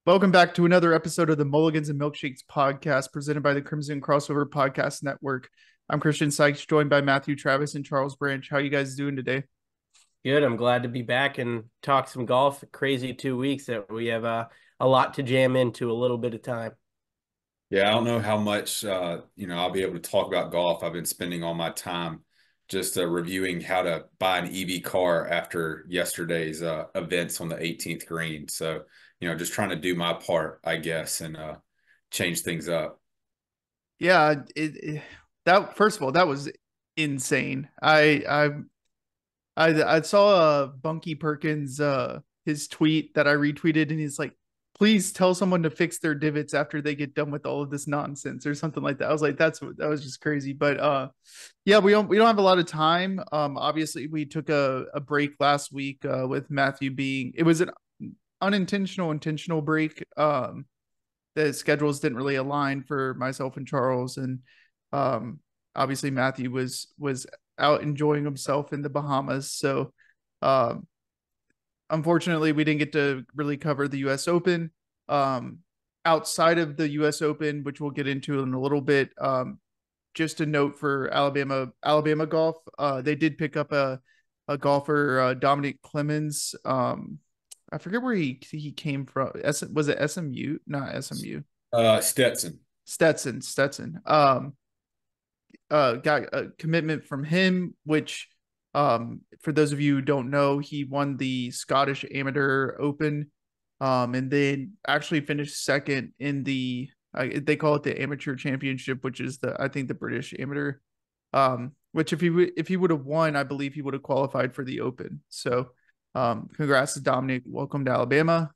Welcome back to another episode of the Mulligans and Milkshakes podcast presented by the Crimson Crossover Podcast Network. I'm Christian Sykes, joined by Matthew Travis and Charles Branch. How you guys doing today? Good. I'm glad to be back and talk some golf. Crazy 2 weeks that we have a lot to jam into a little bit of time. Yeah, I don't know how much I'll be able to talk about golf. I've been spending all my time just reviewing how to buy an EV car after yesterday's events on the 18th green. So, just trying to do my part, I guess, and change things up. Yeah, that first of all, that was insane. I saw Bunky Perkins his tweet that I retweeted, and he's like, "Please tell someone to fix their divots after they get done with all of this nonsense," or something like that. I was like, that was just crazy. But yeah, we don't have a lot of time. Obviously, we took a break last week with Matthew being it was an unintentional intentional break. The schedules didn't really align for myself and Charles, and um, obviously Matthew was out enjoying himself in the Bahamas. So, um, unfortunately, we didn't get to really cover the U.S. Open. Um, Outside of the U.S. Open, which we'll get into in a little bit, just a note for Alabama golf. They did pick up a golfer, Dominic Clemens. I forget where he came from. Was it SMU? Not SMU. Stetson. Stetson. Got a commitment from him, which, for those of you who don't know, he won the Scottish Amateur Open, and then actually finished second in they call it the Amateur Championship, which is I think the British Amateur. Which if he would have won, I believe he would have qualified for the Open. So, congrats to Dominic. Welcome to Alabama.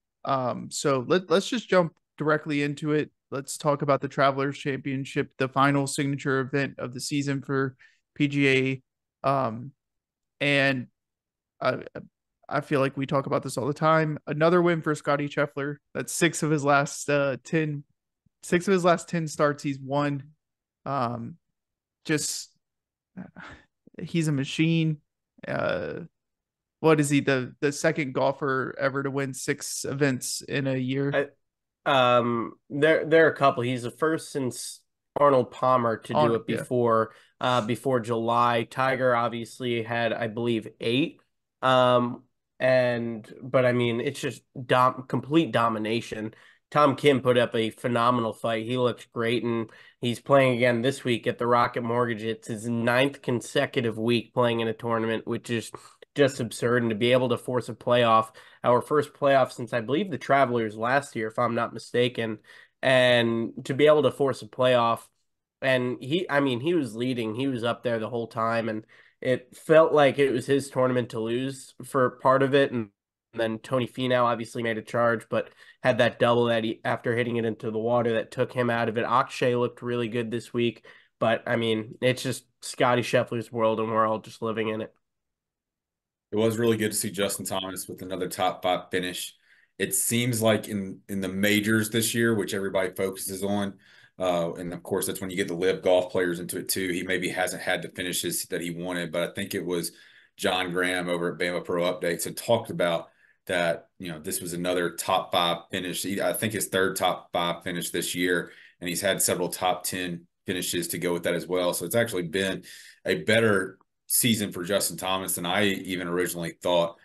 So let's just jump directly into it. Let's talk about the Travelers Championship, the final signature event of the season for PGA. And I I feel like we talk about this all the time. Another win for Scotty Scheffler. That's six of his last 10 starts he's won. Um, just he's a machine. Uh, what is he the second golfer ever to win six events in a year? I, there are a couple. He's the first since Arnold Palmer to do On it Yeah. before July. Tiger obviously had, I believe, eight. Um, but I mean, it's just complete domination. Tom Kim put up a phenomenal fight. He looked great, and he's playing again this week at the Rocket Mortgage. It's his ninth consecutive week playing in a tournament, which is just absurd. And to be able to force a playoff, our first playoff since I believe the Travelers last year, if I'm not mistaken, and to be able to force a playoff, and I mean, he was leading, he was up there the whole time, and it felt like it was his tournament to lose for part of it, and then Tony Finau obviously made a charge, but had that double that after hitting it into the water that took him out of it. Akshay looked really good this week, but I mean, it's just Scotty Scheffler's world, and we're all just living in it. It was really good to see Justin Thomas with another top five finish. It seems like in the majors this year, which everybody focuses on, and of course that's when you get the live golf players into it too. He maybe hasn't had the finishes that he wanted, but I think it was John Graham over at Bama Pro Updates had talked about that. This was another top five finish. I think his third top five finish this year, and he's had several top 10 finishes to go with that as well. So it's actually been a better season for Justin Thomas than I even originally thought,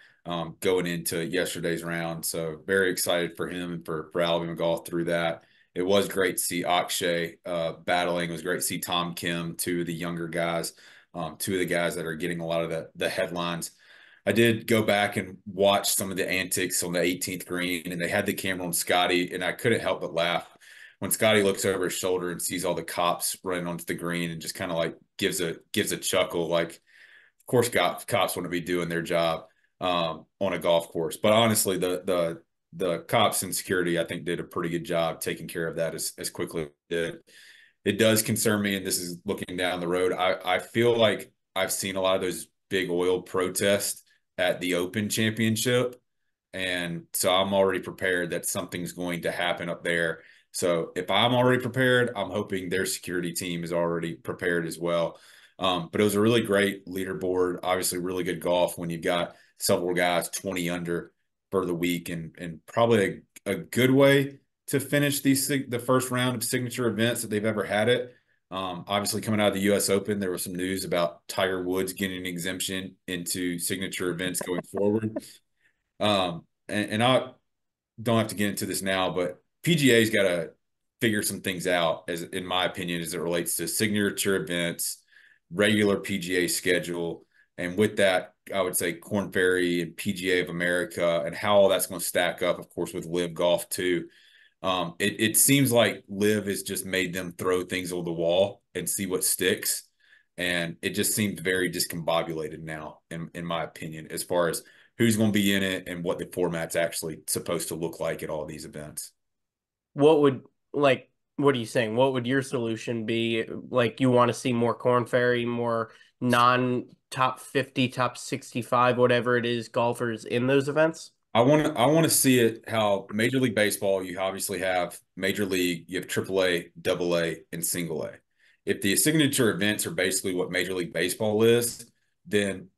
going into yesterday's round. So very excited for him and for Alabama golf through that. It was great to see Akshay battling. It was great to see Tom Kim, two of the younger guys, two of the guys that are getting a lot of the headlines. I did go back and watch some of the antics on the 18th green, and they had the camera on Scotty, and I couldn't help but laugh when Scotty looks over his shoulder and sees all the cops running onto the green and just kind of like gives a chuckle, like, of course, cops want to be doing their job on a golf course. But honestly, the cops and security, I think, did a pretty good job taking care of that as quickly as it did. It does concern me, and this is looking down the road. I feel like I've seen a lot of those big oil protests at the Open Championship, and so I'm already prepared that something's going to happen up there. So if I'm already prepared, I'm hoping their security team is already prepared as well. But it was a really great leaderboard. Obviously, really good golf when you've got several guys 20 under for the week, and probably a good way to finish the first round of signature events that they've ever had it. Obviously, coming out of the U.S. Open, there was some news about Tiger Woods getting an exemption into signature events going forward. And I don't have to get into this now, but PGA's got to figure some things out, as in my opinion, as it relates to signature events, regular PGA schedule, and with that, I would say Korn Ferry and PGA of America, and how all that's going to stack up, of course, with Live Golf too. It seems like Live has just made them throw things on the wall and see what sticks. And it just seems very discombobulated now, in my opinion, as far as who's going to be in it and what the format's actually supposed to look like at all these events. What would like what are you saying? What would your solution be? Like you want to see more Corn Ferry, more non top 50, top 65, whatever it is, golfers in those events? I want to see it how Major League Baseball, you obviously have Major League, you have AAA, AA, and Single A. If the signature events are basically what Major League Baseball is, then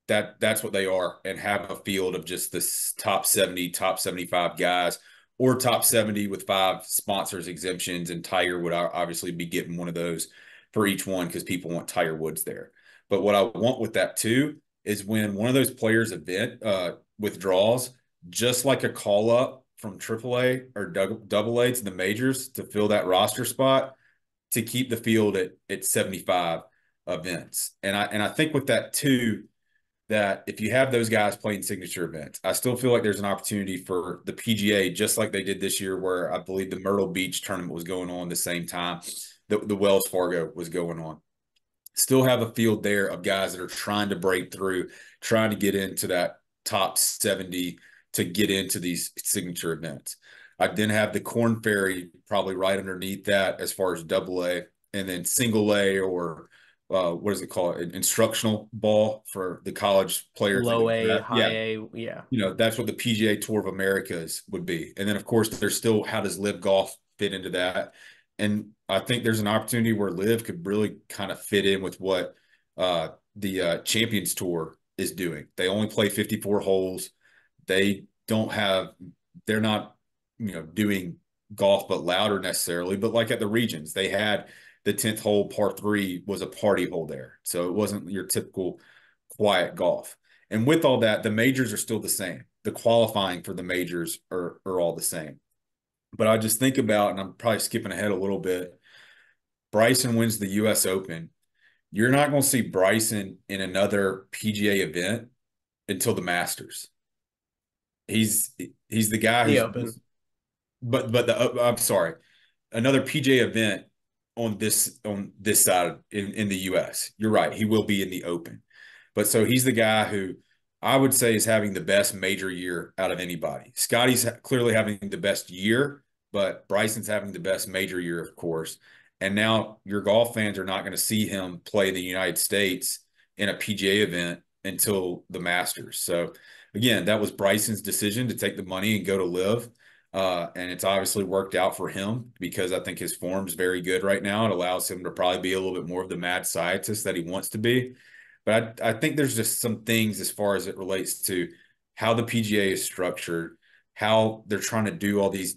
that's what they are, and have a field of just the top 70, top 75 guys, or top 70 with 5 sponsors exemptions, and Tiger would obviously be getting one of those for each one because people want Tiger Woods there. But what I want with that too is when one of those players event withdraws, just like a call up from AAA or AA to the majors to fill that roster spot, to keep the field at 75 events. And I think with that too, that if you have those guys playing signature events, I still feel like there's an opportunity for the PGA, just like they did this year, where I believe the Myrtle Beach tournament was going on the same time the Wells Fargo was going on. Still have a field there of guys that are trying to break through, trying to get into that top 70 to get into these signature events. I then have the Corn Ferry probably right underneath that as far as double A, and then single A, or what is it called? Instructional ball for the college players. Low A, high Yeah, A, yeah. that's what the PGA Tour of Americas would be. And then, of course, there's still, how does Live Golf fit into that? And I think there's an opportunity where Live could really kind of fit in with what the Champions Tour is doing. They only play 54 holes. They don't have, they're not, doing golf but louder necessarily, but like at the regions, they had the 10th hole, par 3, was a party hole there. So it wasn't your typical quiet golf. And with all that, the majors are still the same. The qualifying for the majors are all the same. But I just think about, and I'm probably skipping ahead a little bit, Bryson wins the U.S. Open. You're not going to see Bryson in another PGA event until the Masters. He's the guy The who's, Open. but I'm sorry, another PGA event on this side in the U.S. You're right. He will be in the Open. But so he's the guy who I would say is having the best major year out of anybody. Scotty's clearly having the best year, but Bryson's having the best major year, of course. And now your golf fans are not going to see him play in the United States in a PGA event until the Masters. So again, that was Bryson's decision to take the money and go to Live. And it's obviously worked out for him because I think his form's very good right now. It allows him to probably be a little bit more of the mad scientist that he wants to be. But I think there's just some things as far as it relates to how the PGA is structured, how they're trying to do all these,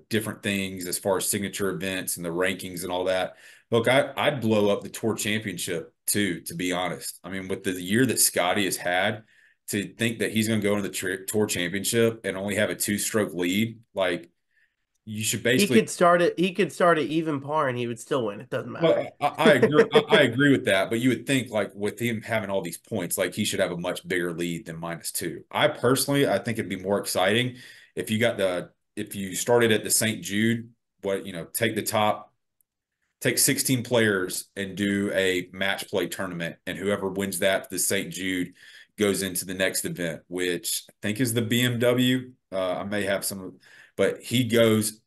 different things as far as signature events and the rankings and all that. Look, I'd blow up the Tour Championship too, to be honest. I mean, with the year that Scotty has had, to think that he's going to go into the Tour Championship and only have a 2-stroke lead, like you should He basically. could start it. He could start at even par, and he would still win. It doesn't matter. Well, I agree. I agree with that, but you would think like with him having all these points, like he should have a much bigger lead than -2. I think it'd be more exciting if if you started at the St. Jude, take 16 players and do a match play tournament, and whoever wins that, the St. Jude, goes into the next event, which I think is the BMW. I may have some, but he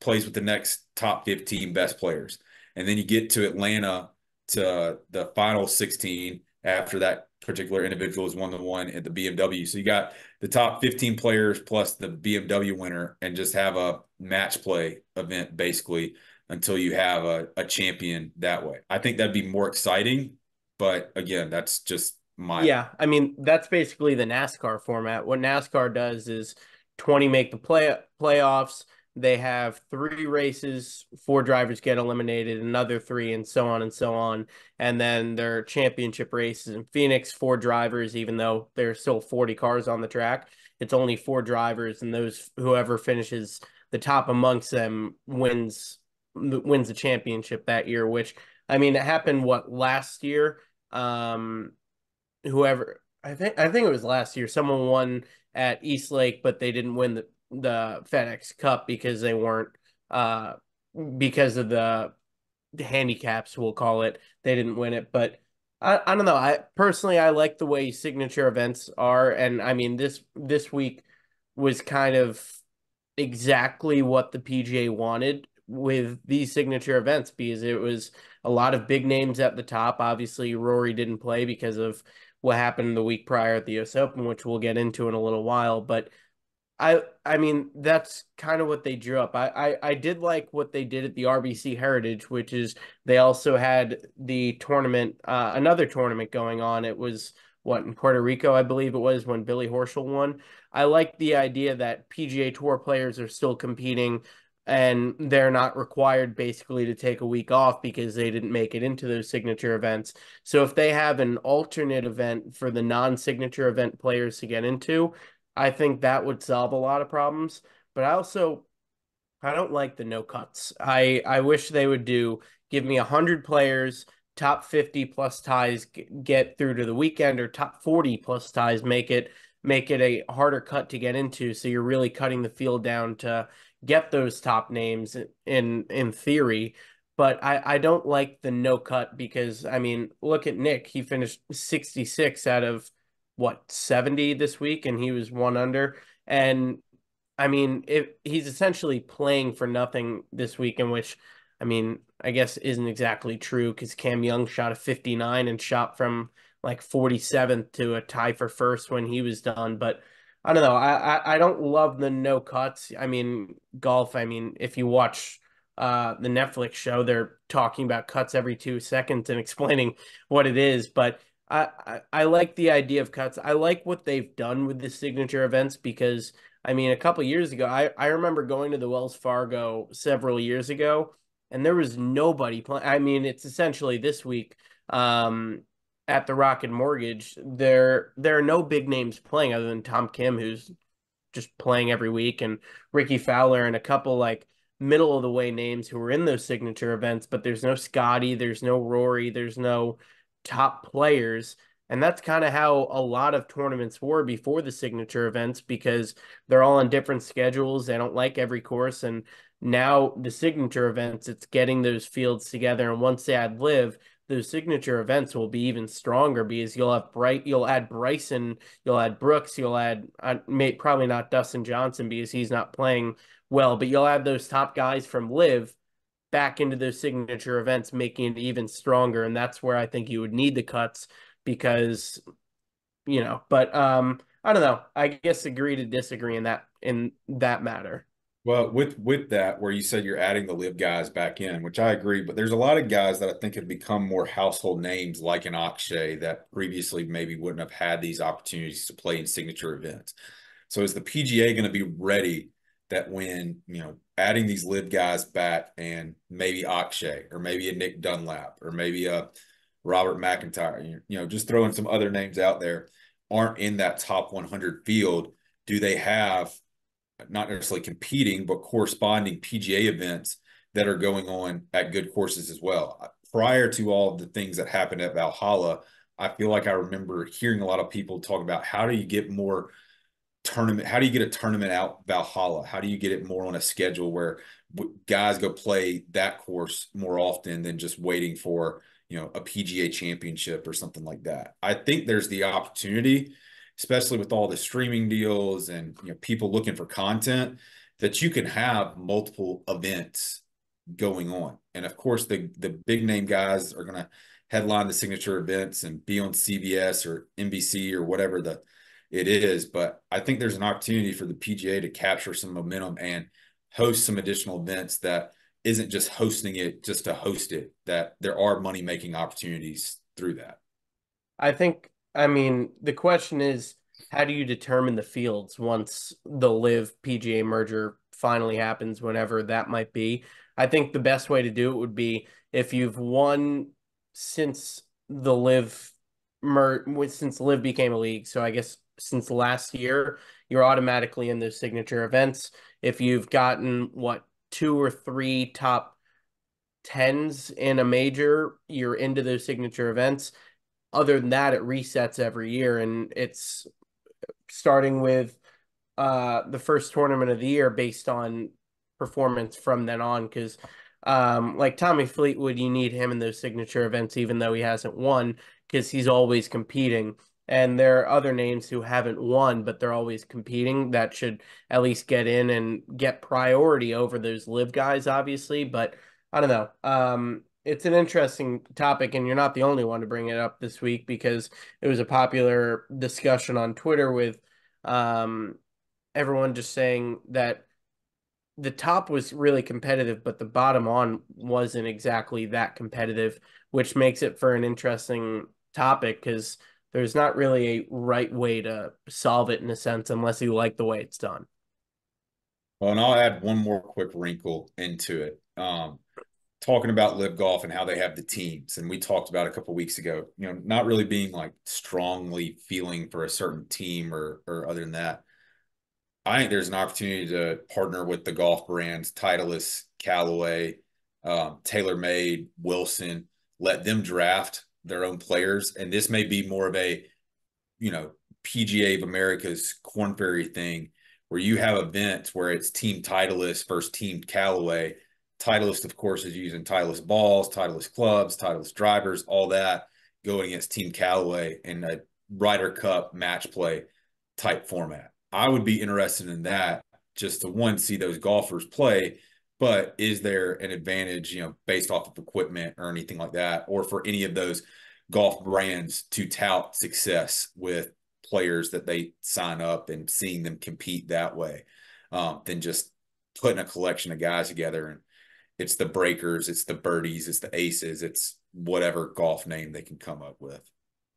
plays with the next top 15 best players. And then you get to Atlanta to the final 16 after that particular individual is 1-1 at the BMW. So you got the top 15 players plus the BMW winner, and just have a match play event basically until you have a champion that way. I think that'd be more exciting. But again, that's just my. Yeah, I mean, that's basically the NASCAR format. What NASCAR does is 20 make the playoffs. They have 3 races, 4 drivers get eliminated, another 3, and so on and so on. And then their championship races in Phoenix, 4 drivers, even though there's still 40 cars on the track. It's only 4 drivers, and those whoever finishes the top amongst them wins the championship that year, which I mean it happened what last year. Whoever I think it was last year, someone won at East Lake, but they didn't win the FedEx Cup because they weren't uh because of the handicaps, we'll call it. They didn't win it, but I don't know. I personally I like the way signature events are, and I mean this week was kind of exactly what the PGA wanted with these signature events because it was a lot of big names at the top. Obviously, Rory didn't play because of what happened the week prior at the US Open, which we'll get into in a little while, but I mean that's kind of what they drew up. I did like what they did at the RBC Heritage, which is they also had the tournament, another tournament going on. It was what in Puerto Rico, I believe it was when Billy Horschel won. I like the idea that PGA Tour players are still competing and they're not required basically to take a week off because they didn't make it into those signature events. So if they have an alternate event for the non-signature event players to get into, I think that would solve a lot of problems. But I don't like the no cuts. I wish they would give me 100 players, top 50 plus ties get through to the weekend, or top 40 plus ties make it a harder cut to get into. So you're really cutting the field down to get those top names in theory. But I don't like the no cut because I mean look at Nick. He finished 66 out of what 70 this week, and he was 1 under. And I mean, if he's essentially playing for nothing this week, in which, I mean, I guess isn't exactly true because Cam Young shot a 59 and shot from like 47th to a tie for first when he was done. But I don't know. I don't love the no cuts. I mean, golf. I mean, if you watch the Netflix show, they're talking about cuts every 2 seconds and explaining what it is. But I like the idea of cuts. I like what they've done with the signature events because I mean, a couple years ago, I remember going to the Wells Fargo several years ago, and there was nobody playing. I mean, it's essentially this week at the Rocket Mortgage. There are no big names playing other than Tom Kim, who's just playing every week, and Ricky Fowler and a couple like middle of the way names who were in those signature events, but there's no Scotty, there's no Rory, there's no top players. And that's kind of how a lot of tournaments were before the signature events because they're all on different schedules. They don't like every course. And now the signature events, it's getting those fields together. And once they add live, those signature events will be even stronger because you'll add Bryson, you'll add Brooks, you'll add probably not Dustin Johnson because he's not playing well, but you'll add those top guys from live back into those signature events, making it even stronger. And that's where I think you would need the cuts because, but I don't know. I guess agree to disagree in that matter. Well, with that, where you said you're adding the live guys back in, which I agree, but there's a lot of guys that I think have become more household names, like an Akshay, that previously maybe wouldn't have had these opportunities to play in signature events. So is the PGA going to be ready that when, adding these live guys back and maybe Akshay or maybe a Nick Dunlap or maybe a Robert McIntyre, just throwing some other names out there, aren't in that top 100 field, do they have not necessarily competing, but corresponding PGA events that are going on at good courses as well? Prior to all of the things that happened at Valhalla, I feel like I remember hearing a lot of people talk about how do you get more tournament, how do you get a tournament out Valhalla? How do you get it more on a schedule where guys go play that course more often than just waiting for, a PGA championship or something like that? I think there's the opportunity, especially with all the streaming deals and people looking for content, that you can have multiple events going on. And of course, the big name guys are going to headline the signature events and be on CBS or NBC or whatever it is. But I think there's an opportunity for the PGA to capture some momentum and host some additional events that isn't just hosting it just to host it, that there are money making opportunities through that. I think, I mean, the question is, how do you determine the fields once the Live PGA merger finally happens, whenever that might be? I think the best way to do it would be if you've won since the Live since Live became a league. So I guess since last year, you're automatically in those signature events. If you've gotten what, two or three top tens in a major, you're into those signature events. Other than that, it resets every year, and it's starting with the first tournament of the year based on performance from then on. Because like Tommy Fleetwood, you need him in those signature events, even though he hasn't won, because he's always competing. And there are other names who haven't won, but they're always competing that should at least get in and get priority over those live guys, obviously. But I don't know. It's an interesting topic, and you're not the only one to bring it up this week because it was a popular discussion on Twitter with um, everyone just saying that the top was really competitive, but the bottom on wasn't exactly that competitive, which makes it for an interesting topic because there's not really a right way to solve it in a sense unless you like the way it's done. Well, and I'll add one more quick wrinkle into it. Talking about Live Golf and how they have the teams, and we talked about a couple of weeks ago, not really being like strongly feeling for a certain team or other than that. I think there's an opportunity to partner with the golf brands, Titleist, Callaway, TaylorMade, Wilson, let them draft their own players. And this may be more of a, you know, PGA of America's Corn Ferry thing where you have events where it's Team Titleist versus Team Callaway. Titleist, of course, is using Titleist balls, Titleist clubs, Titleist drivers, all that going against Team Callaway in a Ryder Cup match play type format. I would be interested in that just to one, see those golfers play, but is there an advantage, based off of equipment or anything like that, or for any of those golf brands to tout success with players that they sign up and seeing them compete that way, than just putting a collection of guys together and it's the breakers, it's the birdies, it's the aces, it's whatever golf name they can come up with.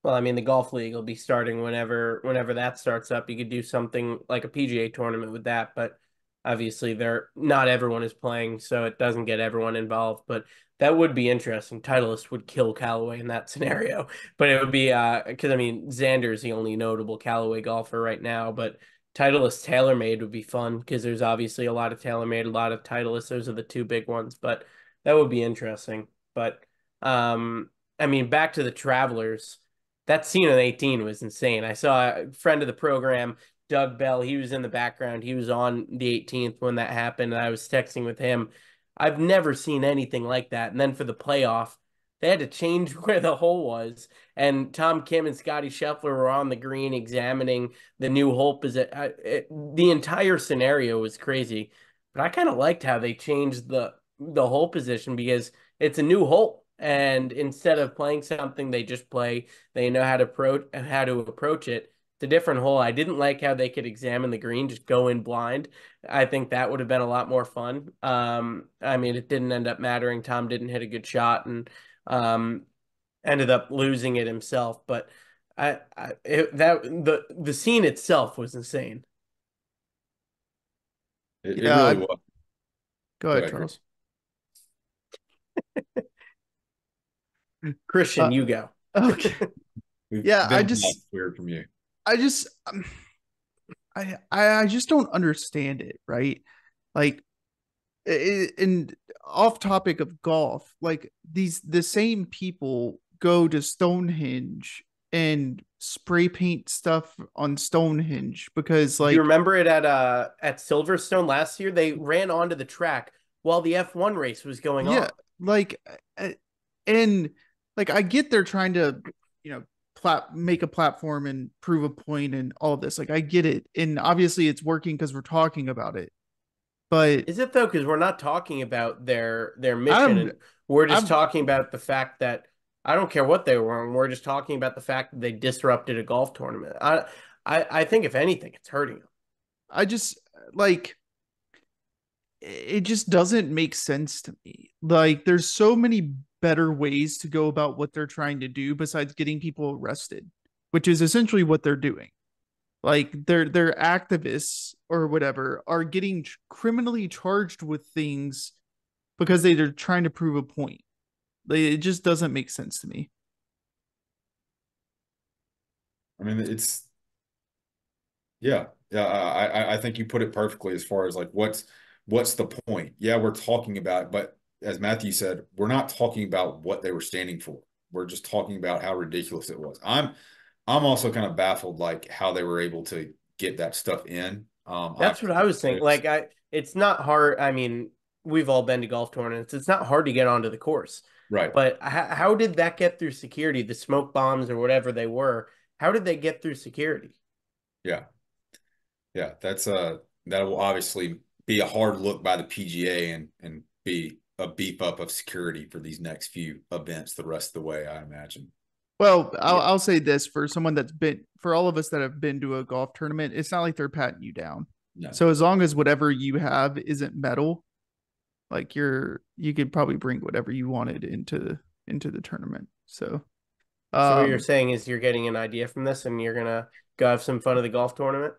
Well, I mean, the golf league will be starting whenever that starts up. You could do something like a PGA tournament with that, but obviously they're not everyone is playing, so it doesn't get everyone involved. But that would be interesting. Titleist would kill Callaway in that scenario, but it would be because I mean Xander's the only notable Callaway golfer right now, but Titleist TaylorMade would be fun because there's obviously a lot of TaylorMade, a lot of Titleist. Those are the two big ones, but that would be interesting. But I mean, back to the Travelers, that scene on 18 was insane. I saw a friend of the program, Doug Bell. He was in the background. He was on the 18th when that happened, and I was texting with him. I've never seen anything like that. And then for the playoff, they had to change where the hole was. And Tom Kim and Scotty Scheffler were on the green examining the new hole. The entire scenario was crazy. But I kind of liked how they changed the hole position because it's a new hole. And instead of playing something they just play, they know how to approach it. It's a different hole. I didn't like how they could examine the green, just go in blind. I think that would have been a lot more fun. I mean, it didn't end up mattering. Tom didn't hit a good shot and um, ended up losing it himself. But the scene itself was insane. It Yeah, really was. go Go ahead, ahead, Chris. Charles. Christian, Uh, you go. okay. We've Yeah, been weird from you. I just, I just don't understand it, right? Like, and off topic of golf, like the same people go to Stonehenge and spray paint stuff on Stonehenge because, Do you like, remember it at Silverstone last year? They ran onto the track while the F1 race was going yeah, on. like, uh, and like I get they're trying to, you know, make a platform and prove a point and all of this. Like, I get it, and obviously it's working because we're talking about it. But Is it though? Because we're not talking about their mission, I'm, and we're just I'm, talking about the fact that I don't care what they were. We're just talking about the fact that they disrupted a golf tournament. I think if anything, it's hurting them. I just like it just doesn't make sense to me. Like, there's so many better ways to go about what they're trying to do besides getting people arrested, which is essentially what they're doing. Like their activists or whatever are getting criminally charged with things because they're trying to prove a point. Like, it just doesn't make sense to me. I mean, yeah, yeah. I think you put it perfectly as far as like what's the point? Yeah, we're talking about, but as Matthew said, we're not talking about what they were standing for. We're just talking about how ridiculous it was. I'm also kind of baffled like how they were able to get that stuff in. That's what I was thinking. It's It's not hard. I mean, we've all been to golf tournaments. It's not hard to get onto the course. right. But how did that get through security? The smoke bombs or whatever they were, how did they get through security? Yeah. Yeah, that will obviously be a hard look by the PGA and be a beef up of security for these next few events the rest of the way, I imagine. Well, I'll, Yeah. I'll say this for someone that's been, for all of us that have been to a golf tournament, it's not like they're patting you down. No. So as long as whatever you have isn't metal, like you could probably bring whatever you wanted into the tournament. So So what you're um saying is you're getting an idea from this and you're gonna go have some fun at the golf tournament?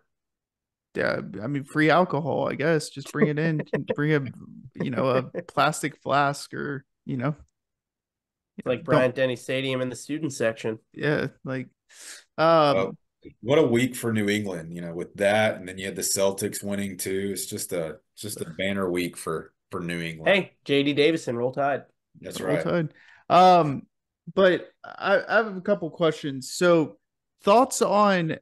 yeah, I mean free alcohol, I guess. Just bring it in, bring a plastic flask or Like don't Bryant Denny Stadium in the student section. yeah, like Oh, um what a week for New England, with that, and then you had the Celtics winning too. It's just a banner week for New England. Hey, JD Davison, roll tide. That's roll right. tide. Um but I have a couple questions. So thoughts on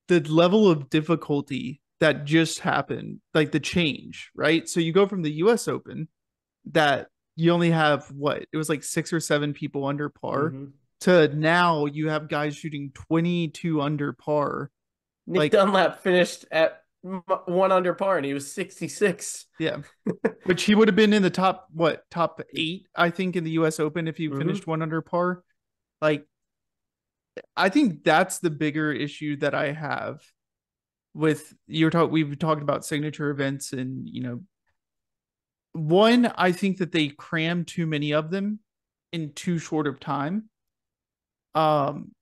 the level of difficulty that just happened, like the change, right? So you go from the US Open that you only have what? It was like 6 or 7 people under par Mm-hmm. to now you have guys shooting 22 under par. Nick Like, Dunlap finished at one under par and he was 66. yeah, which he would have been in the top 8, I think, in the US Open if he Mm-hmm. finished one under par. Like, I think that's the bigger issue that I have with we've talked about signature events and one, I think that they cram too many of them in too short of time. Um,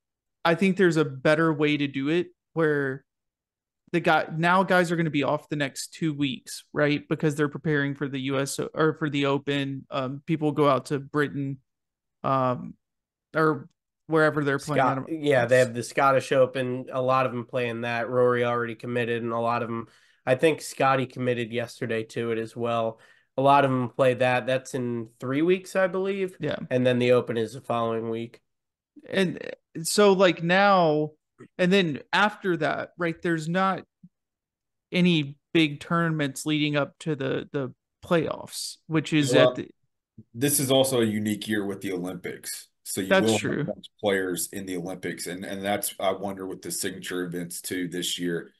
I think there's a better way to do it where guys are going to be off the next 2 weeks, right? Because they're preparing for the US or for the Open. People go out to Britain, um, or wherever they're playing Scott, out yeah, of. they have the Scottish Open. A lot of them playing that. Rory already committed, and a lot of them, I think Scotty committed yesterday to it as well. A lot of them play that. That's in 3 weeks, I believe, Yeah. and then the Open is the following week. And so like now and then after that, right, there's not any big tournaments leading up to the playoffs, which is at Well, the this is also a unique year with the Olympics. So you that's will have a true. bunch of players in the Olympics, and that's I wonder with the signature events too this year.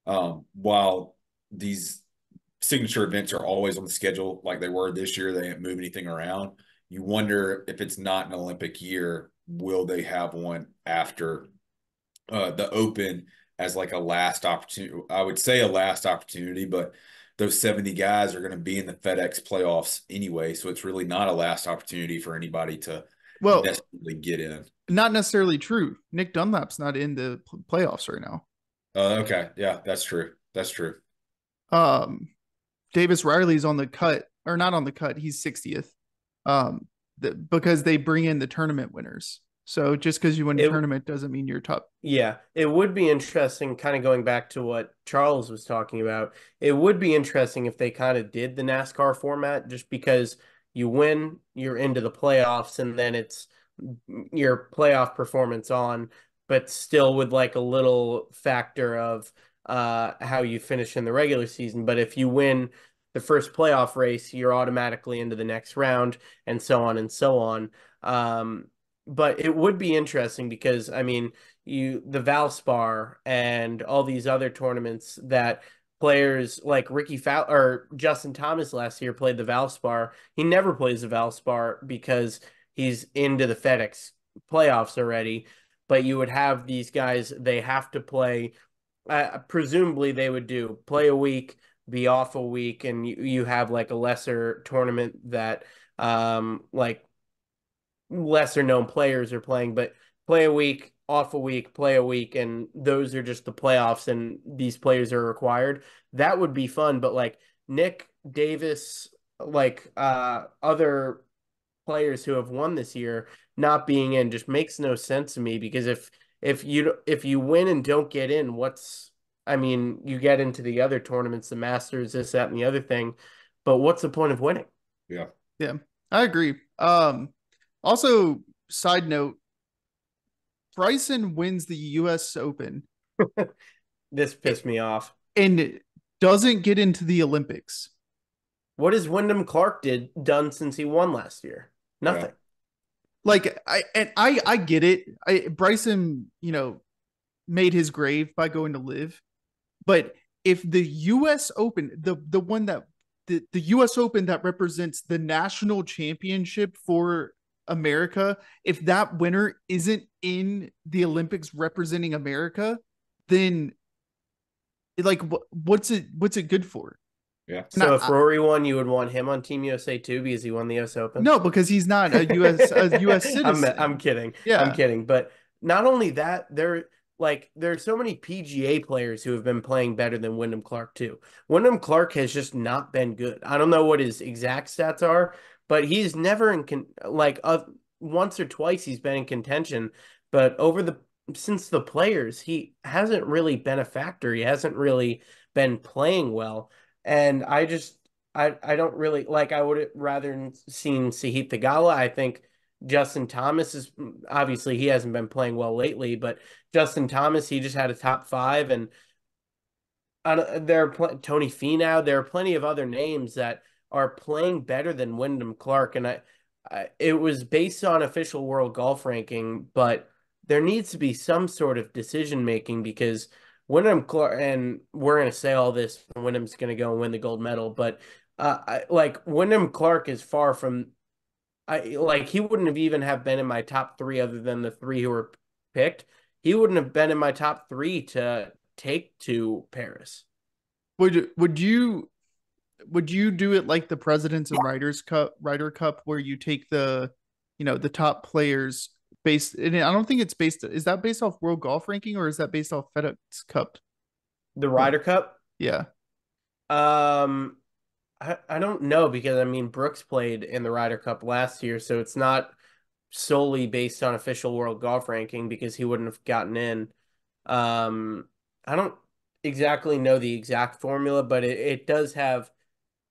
While these signature events are always on the schedule like they were this year, they didn't move anything around. You wonder if it's not an Olympic year, will they have one after the Open as like a last opportunity? I would say a last opportunity, but those 70 guys are going to be in the FedEx playoffs anyway, so it's really not a last opportunity for anybody to Well, necessarily get in. not necessarily true. Nick Dunlap's not in the playoffs right now. Okay, yeah, that's true. That's true. Um, Davis Riley's on the cut, or not on the cut. He's 60th. Because they bring in the tournament winners. So just because you win a It tournament doesn't mean you're top. Yeah, it would be interesting, kind of going back to what Charles was talking about. It would be interesting if they kind of did the NASCAR format, just because you win, you're into the playoffs, and then it's your playoff performance on, but still with like a little factor of how you finish in the regular season. But if you win the first playoff race, you're automatically into the next round, and so on and so on. But it would be interesting because I mean the Valspar and all these other tournaments that players like Ricky Fowler or Justin Thomas last year played the Valspar. He never plays the Valspar because he's into the FedEx playoffs already. But you would have these guys, they have to play. Presumably, they would do play a week, be off a week, and you have like a lesser tournament that like lesser known players are playing, but play a week, off a week, play a week, and those are just the playoffs and these players are required. That would be fun, but like Nick Davis, like other players who have won this year not being in just makes no sense to me because if you win and don't get in, what's I mean, you get into the other tournaments, the Masters, this, that, and the other thing, but what's the point of winning? Yeah. Yeah, I agree. Also, side note, Bryson wins the US Open This pissed me off. and doesn't get into the Olympics. What has Wyndham Clark done since he won last year? Yeah. Nothing. Like I get it. Bryson, made his grave by going to live. But if the US Open, the one that the US Open that represents the national championship for America, if that winner isn't in the Olympics representing America, then like what's it good for? Yeah. And So if Rory won, you would want him on Team USA too because he won the US Open? no, because he's not a US citizen. I'm kidding. I'm Yeah. kidding. But not only that, there are so many PGA players who have been playing better than Wyndham Clark too. Wyndham Clark has just not been good. I don't know what his exact stats are, but he's never once or twice he's been in contention, but since the players, he hasn't really been a factor. He hasn't really been playing well. And I don't really like I would rather seen Sahith Theegala. I think Justin Thomas is obviously he hasn't been playing well lately, but Justin Thomas, he just had a top five, and Tony Finau. There are plenty of other names that are playing better than Wyndham Clark, and it was based on official world golf ranking, but there needs to be some sort of decision making because Wyndham Clark, and we're going to say all this, and Wyndham's going to go and win the gold medal, but Wyndham Clark is far from he wouldn't have even have been in my top three other than the three who were picked. He wouldn't have been in my top three to take to Paris. Would you do it like the Presidents and Ryder Cup where you take the top players based, and I don't think it's based, is that based off world golf ranking or is that based off FedEx Cup? The Ryder Cup? Yeah. Um, I don't know because I mean Brooks played in the Ryder Cup last year, so it's not solely based on official world golf ranking because he wouldn't have gotten in. I don't exactly know the exact formula, but it does have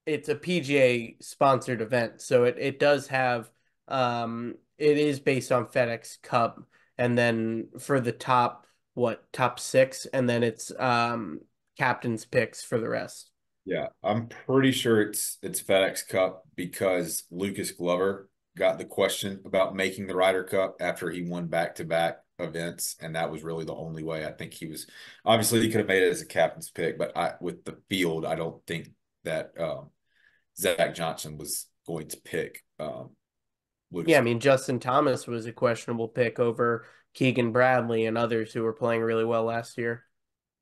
it's a PGA sponsored event, so it does have it is based on FedEx Cup, and then for the top six, and then it's captain's picks for the rest. Yeah, I'm pretty sure it's FedEx Cup because Lucas Glover got the question about making the Ryder Cup after he won back-to-back events, and that was really the only way. I think he was obviously he could have made it as a captain's pick, but with the field, I don't think that Zach Johnson was going to pick Lucas. Yeah, I mean Justin Thomas was a questionable pick over Keegan Bradley and others who were playing really well last year.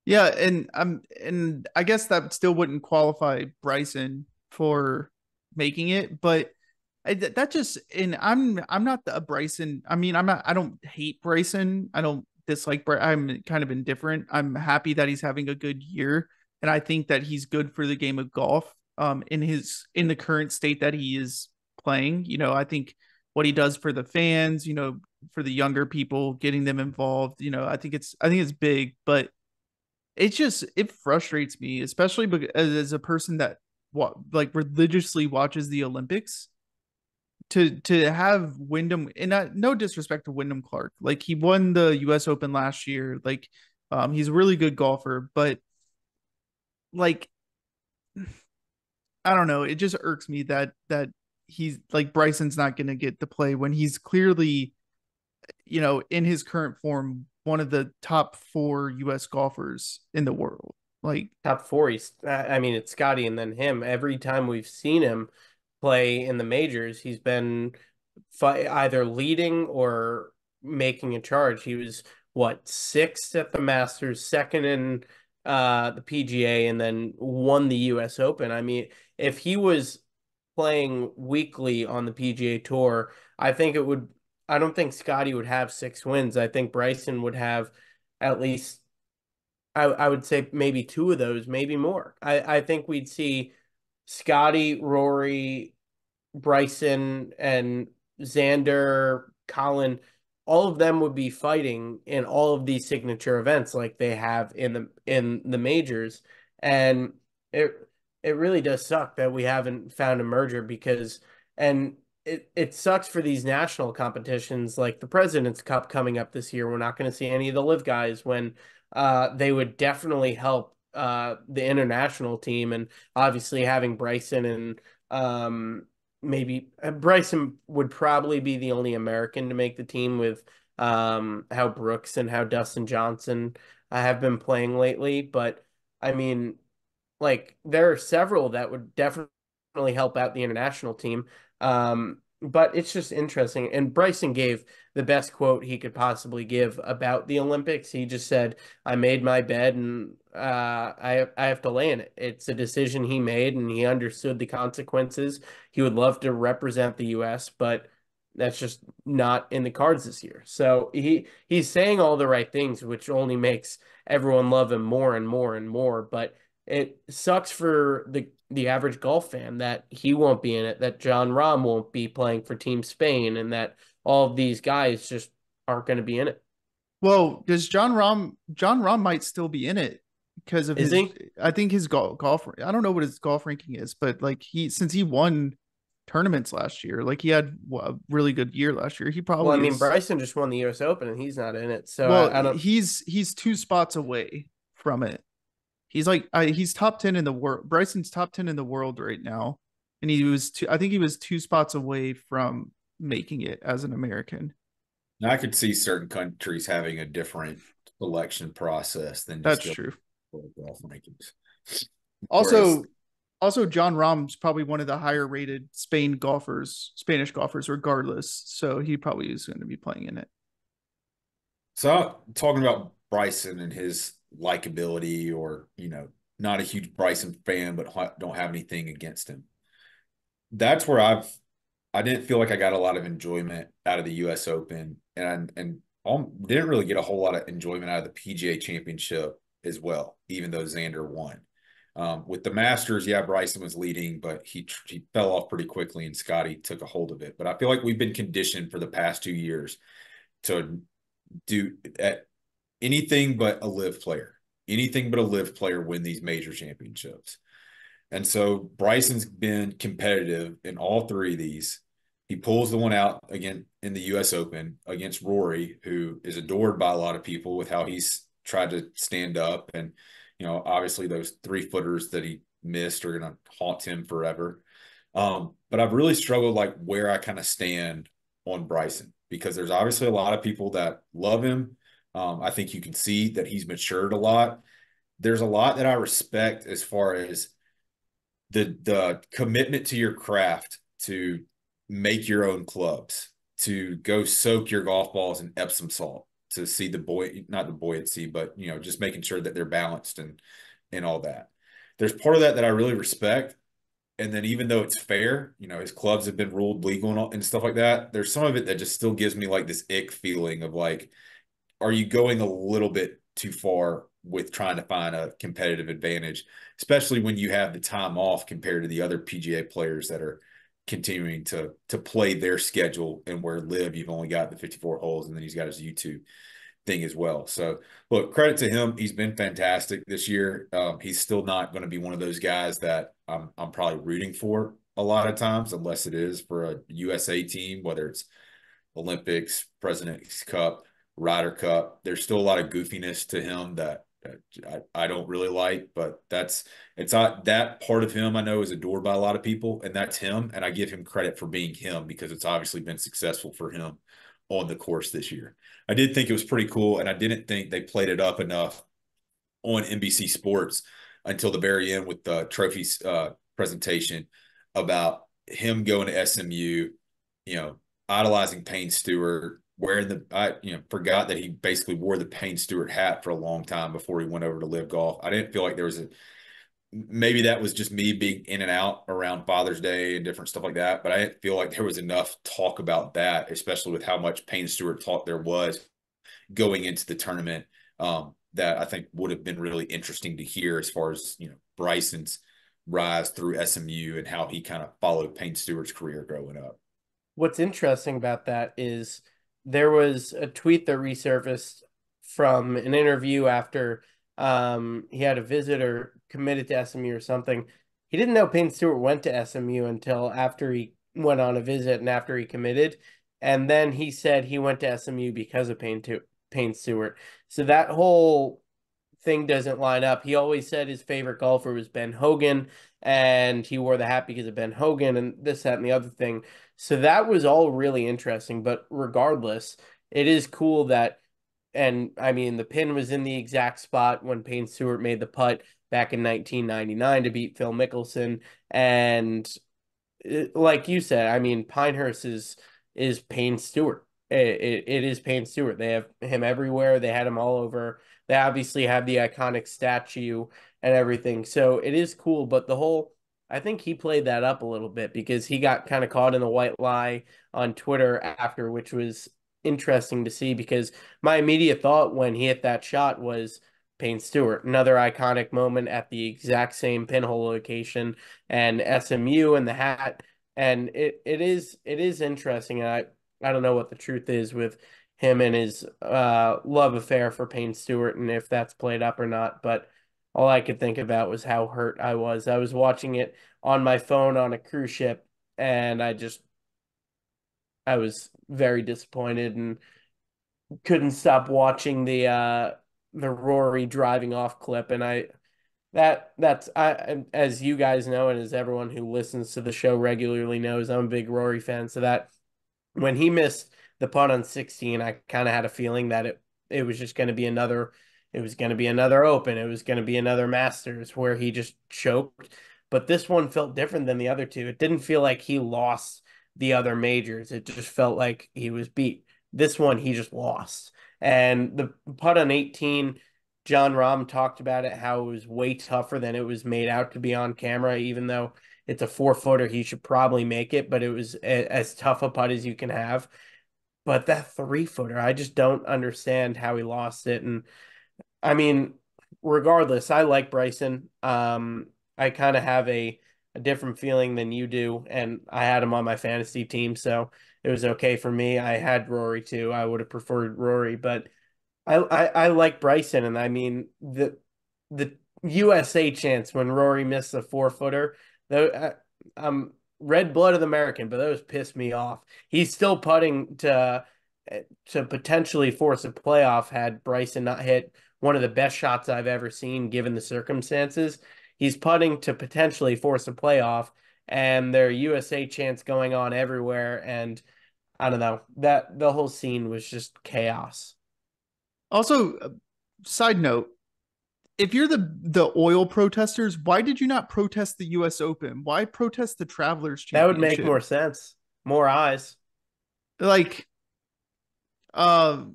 Yeah, and I guess that still wouldn't qualify Bryson for making it, but that just and I'm not a Bryson. I mean, I don't hate Bryson. I don't dislike Bryson. I'm kind of indifferent. I'm happy that he's having a good year, and I think that he's good for the game of golf. In the current state that he is playing, I think what he does for the fans, for the younger people, getting them involved, I think it's big, but it frustrates me, especially because as a person that religiously watches the Olympics, to have Wyndham, and no disrespect to Wyndham Clark, like he won the US Open last year, like he's a really good golfer, but like I don't know, it just irks me that he's like Bryson's not going to get to play when he's clearly, in his current form, one of the top four US golfers in the world. Like Top four, I mean, it's Scotty and then him. Every time we've seen him play in the majors, he's been either leading or making a charge. He was what, sixth at the Masters, second in the PGA, and then won the US Open. I mean, if he was playing weekly on the PGA Tour, I think I don't think Scotty would have 6 wins. I think Bryson would have at least, I would say maybe 2 of those, maybe more. I think we'd see Scotty, Rory, Bryson, and Xander, Colin, all of them would be fighting in all of these signature events like they have in the majors. And it it really does suck that we haven't found a merger because and it sucks for these national competitions like the President's Cup coming up this year. We're not going to see any of the live guys when they would definitely help the international team, and obviously having Bryson and maybe Bryson would probably be the only American to make the team with how Brooks and how Dustin Johnson have been playing lately. But I mean, like there are several that would definitely help out the international team. But it's just interesting. And Bryson gave the best quote he could possibly give about the Olympics. He just said, "I made my bed and I have to lay in it." It's a decision he made, and he understood the consequences. He would love to represent the U.S., but that's just not in the cards this year. So he's saying all the right things, which only makes everyone love him more and more and more. But it sucks for the average golf fan that he won't be in it, that John Rahm won't be playing for Team Spain, and that all of these guys just aren't going to be in it. Well, does John Rahm might still be in it because of Is his, he? I think his golf, I don't know what his golf ranking is, but like since he won tournaments last year, like he had a really good year last year. He Well, I probably mean, is. Bryson just won the U.S. Open and he's not in it, so Well, I don't. he's 2 spots away from it. He's like he's top 10 in the world. Bryson's top 10 in the world right now, and I think he was 2 spots away from making it as an American. Now, I could see certain countries having a different selection process than just That's the true. golf rankings. Whereas, Also, John Rahm's probably one of the higher rated Spanish golfers, regardless. So he probably is going to be playing in it. so talking about Bryson and his likability, or not a huge Bryson fan, but don't have anything against him. That's where I didn't feel like I got a lot of enjoyment out of the U.S. Open, and didn't really get a whole lot of enjoyment out of the PGA Championship as well, even though Xander won. With the Masters, yeah, Bryson was leading, but he fell off pretty quickly, and Scotty took a hold of it. But I feel like we've been conditioned for the past 2 years to do at anything but a live player win these major championships. And so Bryson's been competitive in all 3 of these. He pulls the one out again in the U.S. Open against Rory, who is adored by a lot of people with how he's tried to stand up. And, obviously those 3-footers that he missed are going to haunt him forever. But I've really struggled like where I kind of stand on Bryson, because there's obviously a lot of people that love him. I think you can see that he's matured a lot. There's a lot that I respect as far as the commitment to your craft, to make your own clubs, to go soak your golf balls in Epsom salt, to see not the buoyancy, but just making sure that they're balanced and all that. There's part of that I really respect. And then even though it's fair, his clubs have been ruled legal and stuff like that, there's some of it that just still gives me like this ick feeling of like, are you going a little bit too far with trying to find a competitive advantage, especially when you have the time off compared to the other PGA players that are continuing to play their schedule, and where live you've only got the 54 holes, and then he's got his YouTube thing as well. So look, credit to him. He's been fantastic this year. He's still not going to be one of those guys that I'm probably rooting for a lot of times, unless it is for a USA team, whether it's Olympics, President's Cup, Ryder Cup. There's still a lot of goofiness to him that I don't really like, but it's not that part of him I know is adored by a lot of people, and that's him. And I give him credit for being him, because it's obviously been successful for him on the course this year. I did think it was pretty cool, and I didn't think they played it up enough on NBC Sports until the very end with the trophies presentation about him going to SMU, idolizing Payne Stewart, wearing forgot that he basically wore the Payne Stewart hat for a long time before he went over to live golf. I didn't feel like there was maybe that was just me being in and out around Father's Day and different stuff like that. But I didn't feel like there was enough talk about that, especially with how much Payne Stewart talk there was going into the tournament. That I think would have been really interesting to hear as far as, Bryson's rise through SMU and how he kind of followed Payne Stewart's career growing up. What's interesting about that is there was a tweet that resurfaced from an interview after he had a visit or committed to SMU or something. He didn't know Payne Stewart went to SMU until after he went on a visit and after he committed. And then he said he went to SMU because of Payne Stewart. So that whole thing doesn't line up. He always said his favorite golfer was Ben Hogan, and he wore the hat because of Ben Hogan, and this, that, and the other thing. So that was all really interesting. But regardless, it is cool that, and I mean, the pin was in the exact spot when Payne Stewart made the putt back in 1999 to beat Phil Mickelson. And like you said, I mean, Pinehurst is Payne Stewart. It is Payne Stewart. They have him everywhere. They had him all over. They obviously have the iconic statue and everything. So it is cool. But I think he played that up a little bit because he got kind of caught in the white lie on Twitter after, which was interesting to see because my immediate thought when he hit that shot was Payne Stewart, another iconic moment at the exact same pinhole location and SMU and the hat. And it is interesting. And I don't know what the truth is with him and his love affair for Payne Stewart and if that's played up or not. But all I could think about was how hurt I was. I was watching it on my phone on a cruise ship, and I was very disappointed and couldn't stop watching the Rory driving off clip. And that's I as you guys know, and as everyone who listens to the show regularly knows, I'm a big Rory fan. So that when he missed the putt on 16, I kind of had a feeling that it was just going to be another Open. It was going to be another Masters where he just choked. But this one felt different than the other two. It didn't feel like he lost the other majors. It just felt like he was beat. This one he just lost. And the putt on 18, John Rahm talked about it, how it was way tougher than it was made out to be on camera, even though it's a 4-footer. He should probably make it, but it was as tough a putt as you can have. But that 3-footer, I just don't understand how he lost it. And I mean, regardless, I like Bryson. I kind of have a different feeling than you do, and I had him on my fantasy team, so it was okay for me. I had Rory too. I would have preferred Rory, but I like Bryson, and I mean the USA chance when Rory missed the 4-footer, though I'm red-blooded American, but those pissed me off. He's still putting to potentially force a playoff had Bryson not hit one of the best shots I've ever seen given the circumstances. He's putting to potentially force a playoff, and their USA chants going on everywhere, and I don't know, that the whole scene was just chaos. Also, side note, if you're the oil protesters, why did you not protest the US Open? Why protest the Travelers That would make Championship? more sense. More eyes. Like, um,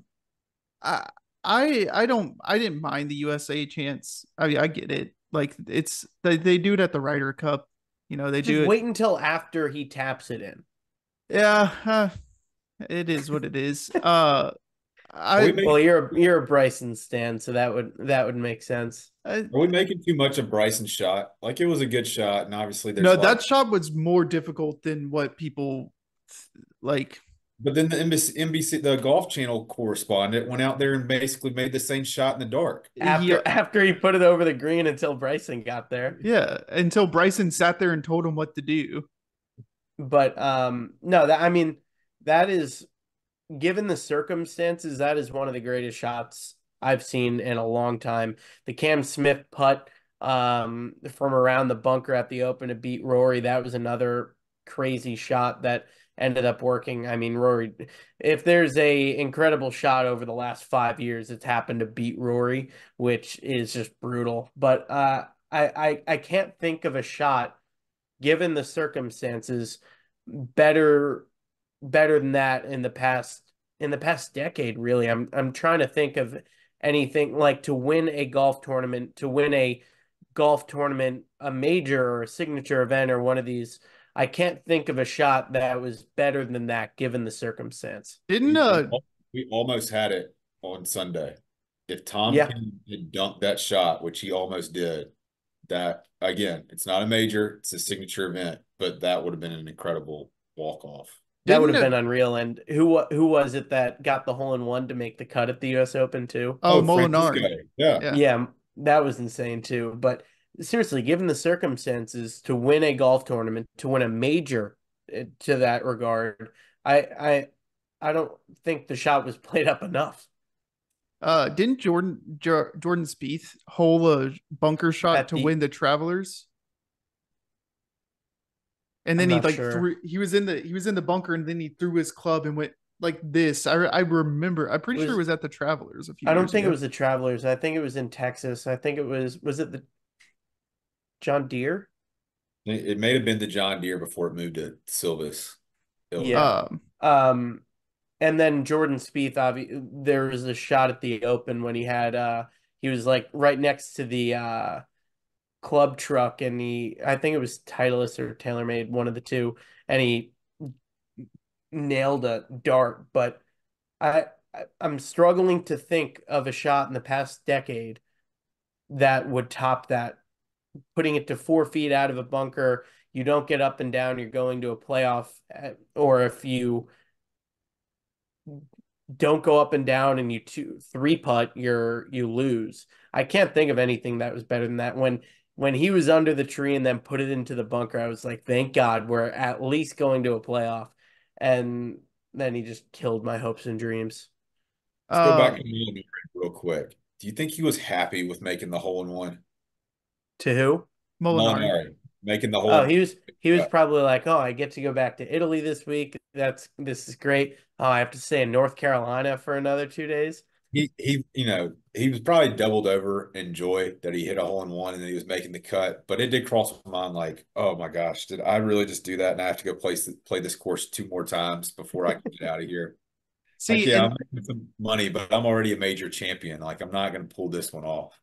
I I didn't mind the USA chance. I mean, I get it. Like they do it at the Ryder Cup. They Just do it. wait until after he taps it in. Yeah, it is what it is. Are we I, Well, making you're a Bryson stan, so that would make sense. I are we making too much of Bryson's shot? Like it was a good shot, and obviously there's no, a lot that shot was more difficult than what people like. but then the the Golf Channel correspondent went out there and basically made the same shot in the dark. He, After he put it over the green until Bryson got there. yeah, until Bryson sat there and told him what to do. But no, that I mean that is given the circumstances, that is one of the greatest shots I've seen in a long time. The Cam Smith putt from around the bunker at the Open to beat Rory, that was another crazy shot that ended up working. I mean, Rory, if there's a incredible shot over the last 5 years, it's happened to beat Rory, which is just brutal. But I can't think of a shot given the circumstances better than that in the past decade, really. I'm trying to think of anything like to win a golf tournament, to win a golf tournament, a major or a signature event or one of these, I can't think of a shot that was better than that given the circumstance. Didn't We almost had it on Sunday. If Tom Yeah, Kim had dunked that shot, which he almost did, that again, it's not a major, it's a signature event, but that would have been an incredible walk off. that would didn't have been unreal. And who was it that got the hole in one to make the cut at the U.S. Open too? oh, Oh, Francisco. Molinari. Yeah. Yeah. Yeah, that was insane too. But seriously, given the circumstances, to win a golf tournament, to win a major to that regard, I I I don't think the shot was played up enough Didn't Jordan Spieth hole a bunker shot at to the. win the Travelers? And I'm then he not like sure. threw he was in the bunker and then he threw his club and went like this. I remember. I'm It pretty sure it was. was at the Travelers a few I don't years think it ago. was the Travelers. I think it was in Texas. I think it was. Was it the John Deere? It may have been the John Deere before it moved to Silvis, Illinois. Yeah. Um, Um, and then Jordan Spieth, there was a shot at the Open when he was like right next to the club truck, and I think it was Titleist or TaylorMade, one of the two, and he nailed a dart. But I'm struggling to think of a shot in the past decade that would top that. Putting it to 4 feet out of a bunker, you don't get up and down, you're going to a playoff, or if you don't go up and down and you three putt, you lose. I can't think of anything that was better than that. When he was under the tree and then put it into the bunker, I was like, thank God we're at least going to a playoff. And then he just killed my hopes and dreams. Let's go back to um, Molinari real quick. Do you think he was happy with making the hole in one? To who? Molinari. Molinari making the hole Oh, in he was one. probably like, oh, I get to go back to Italy this week. This is great. Oh, I have to stay in North Carolina for another 2 days. He was probably doubled over in joy that he hit a hole in one and then he was making the cut. But it did cross my mind like, oh my gosh, did I really just do that? And I have to go play this course 2 more times before I can get out of here. Like, See, yeah, and I'm making some money, but I'm already a major champion. Like, I'm not going to pull this one off.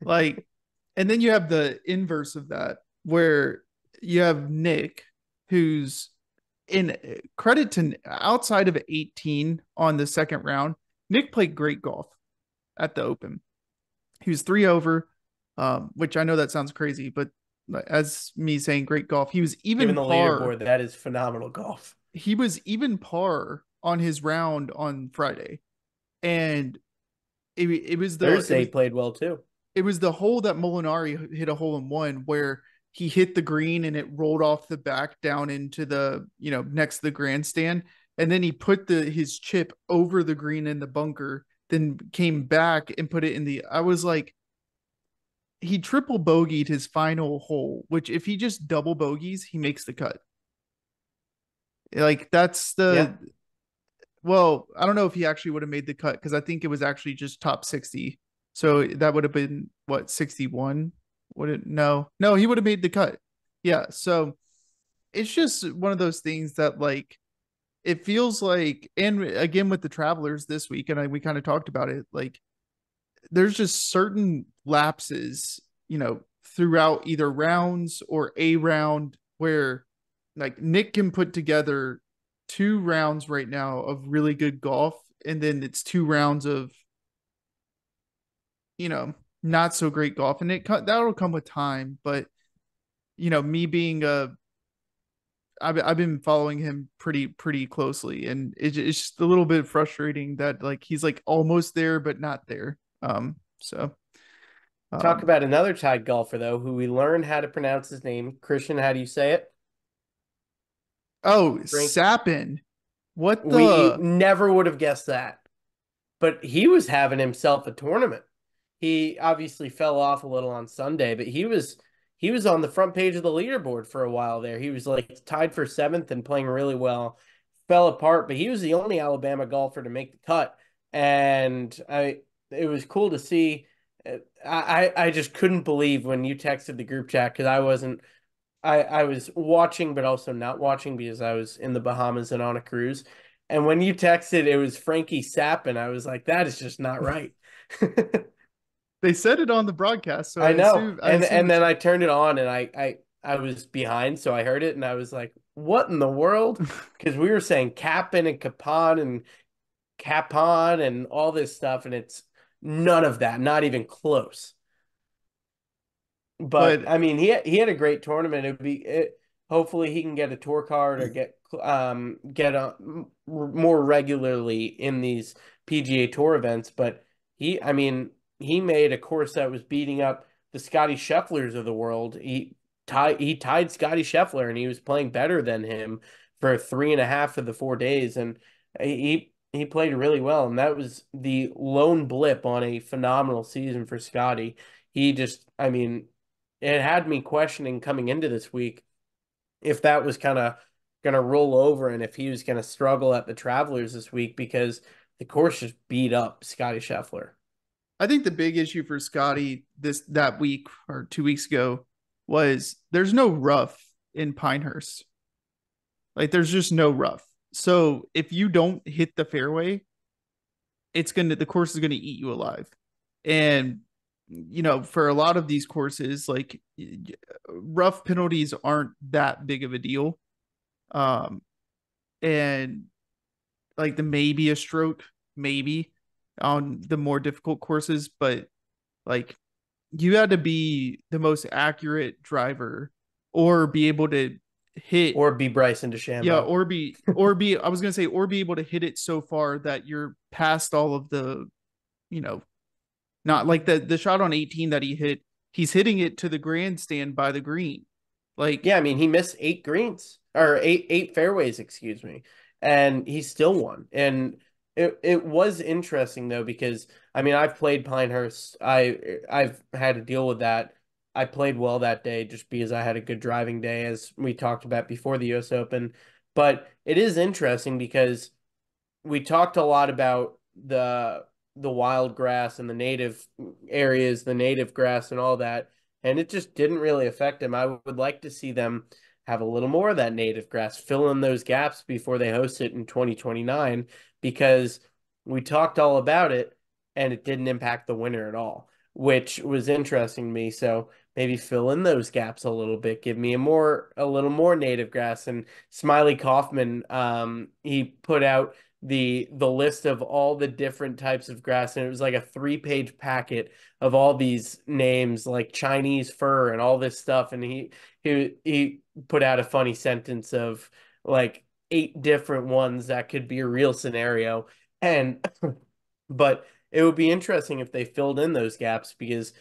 like, and then you have the inverse of that, where you have Nick, who's in credit to outside of 18 on the second round. Nick played great golf at the Open. He was 3 over, which I know that sounds crazy, but as me saying great golf, he was Given even the par. leaderboard, that is phenomenal golf. He was even par on his round on Friday, and Thursday he played well too. it was the hole that Molinari hit a hole in one where he hit the green and it rolled off the back down into the next to the grandstand, and then he put his chip over the green in the bunker, then came back and put it in the. I was like, he triple bogeyed his final hole, which if he just double bogeys, he makes the cut. Like that's Yeah, the well, I don't know if he actually would have made the cut because I think it was actually just top 60. So that would have been what, 61? Would it? No, no, he would have made the cut. Yeah. So it's just one of those things that like it feels like, and again with the Travelers this week, and we kind of talked about it, like there's just certain lapses, throughout either rounds or a round where like Nick can put together 2 rounds right now of really good golf, and then it's 2 rounds of not so great golf, and that'll come with time. But me being I've been following him pretty closely, and it's just a little bit frustrating that like he's like almost there but not there. So talk um, about another tied golfer though, who we learned how to pronounce his name. Christian, how do you say it? oh, Frank. Sappin, what We the? never would have guessed that, but he was having himself a tournament. He obviously fell off a little on Sunday, but he was on the front page of the leaderboard for a while there. He was like tied for seventh and playing really well. Fell apart, but he was the only Alabama golfer to make the cut, and it was cool to see. I just couldn't believe when you texted the group chat because I wasn't. I was watching, but also not watching because I was in the Bahamas and on a cruise. And when you texted, it was Frankie Sapp, and I was like, that is just not right. They said it on the broadcast, so I know. I assume And it's then I turned it on and I was behind, so I heard it and I was like, what in the world? Because we were saying Capon and Capon and Capon and all this stuff, and it's none of that, not even close. But but I mean, he had a great tournament. Hopefully he can get a tour card or get more regularly in these PGA Tour events. But I mean, he made a course that was beating up the Scotty Schefflers of the world. He tied Scotty Scheffler, and he was playing better than him for 3.5 of the 4 days, and he played really well. And that was the lone blip on a phenomenal season for Scotty. I mean, it had me questioning coming into this week if that was kind of going to roll over and if he was going to struggle at the Travelers this week because the course just beat up Scotty Scheffler. I think the big issue for Scotty that week or 2 weeks ago was there's no rough in Pinehurst. Like there's just no rough. So if you don't hit the fairway, the course is gonna eat you alive. And for a lot of these courses, like rough penalties aren't that big of a deal. Um, and like the maybe a stroke, maybe on the more difficult courses, but like you had to be the most accurate driver or be able to hit Or be Bryson yeah, DeChambeau. or be I was gonna say or be able to hit it so far that you're past all of the, you know, not like the shot on 18 that he hit, he's hitting it to the grandstand by the green. Like Yeah, I mean, he missed 8 greens or eight fairways, excuse me, and he still won. And it was interesting though because I mean, I've played Pinehurst. I've had to deal with that. I played well that day just because I had a good driving day, as we talked about before the U.S. Open. But it is interesting because we talked a lot about the wild grass and the native areas, the native grass and all that, and it just didn't really affect them. I would like to see them have a little more of that native grass, fill in those gaps before they host it in 2029, because we talked all about it and it didn't impact the winner at all, which was interesting to me. So maybe fill in those gaps a little bit, give me a little more native grass. And Smiley Kaufman, he put out the list of all the different types of grass, and it was like a 3-page packet of all these names like Chinese fir and all this stuff. And he put out a funny sentence of like 8 different ones that could be a real scenario. And but it would be interesting if they filled in those gaps, because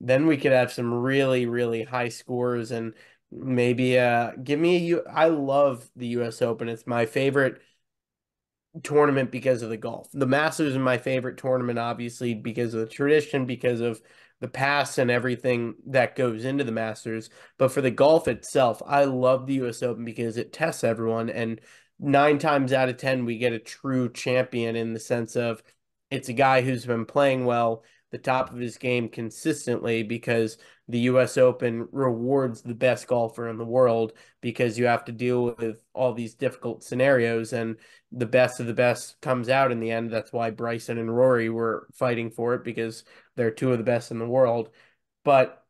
then we could have some really, really high scores. And maybe give me I love the US Open. It's my favorite tournament because of the golf. The Masters is my favorite tournament, obviously, because of the tradition, because of the past and everything that goes into the Masters. But for the golf itself, I love the US Open because it tests everyone. And 9 times out of 10, we get a true champion in the sense of it's a guy who's been playing well, the top of his game consistently, because the US Open rewards the best golfer in the world because you have to deal with all these difficult scenarios, and the best of the best comes out in the end. That's why Bryson and Rory were fighting for it, because they're two of the best in the world. But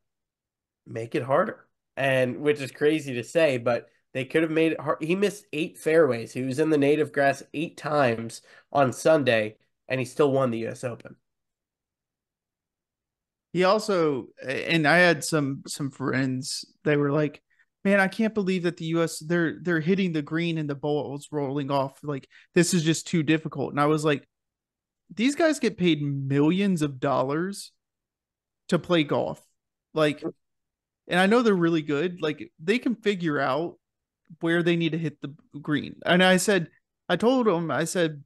make it harder, and which is crazy to say, but they could have made it hard. He missed 8 fairways. He was in the native grass 8 times on Sunday, and he still won the U.S. Open. he also, and I had some friends, they were like, man, I can't believe that the US they're hitting the green and the ball's rolling off. Like this is just too difficult. And I was like, these guys get paid millions of dollars to play golf. Like, and I know they're really good. Like they can figure out where they need to hit the green. And I told him, I said,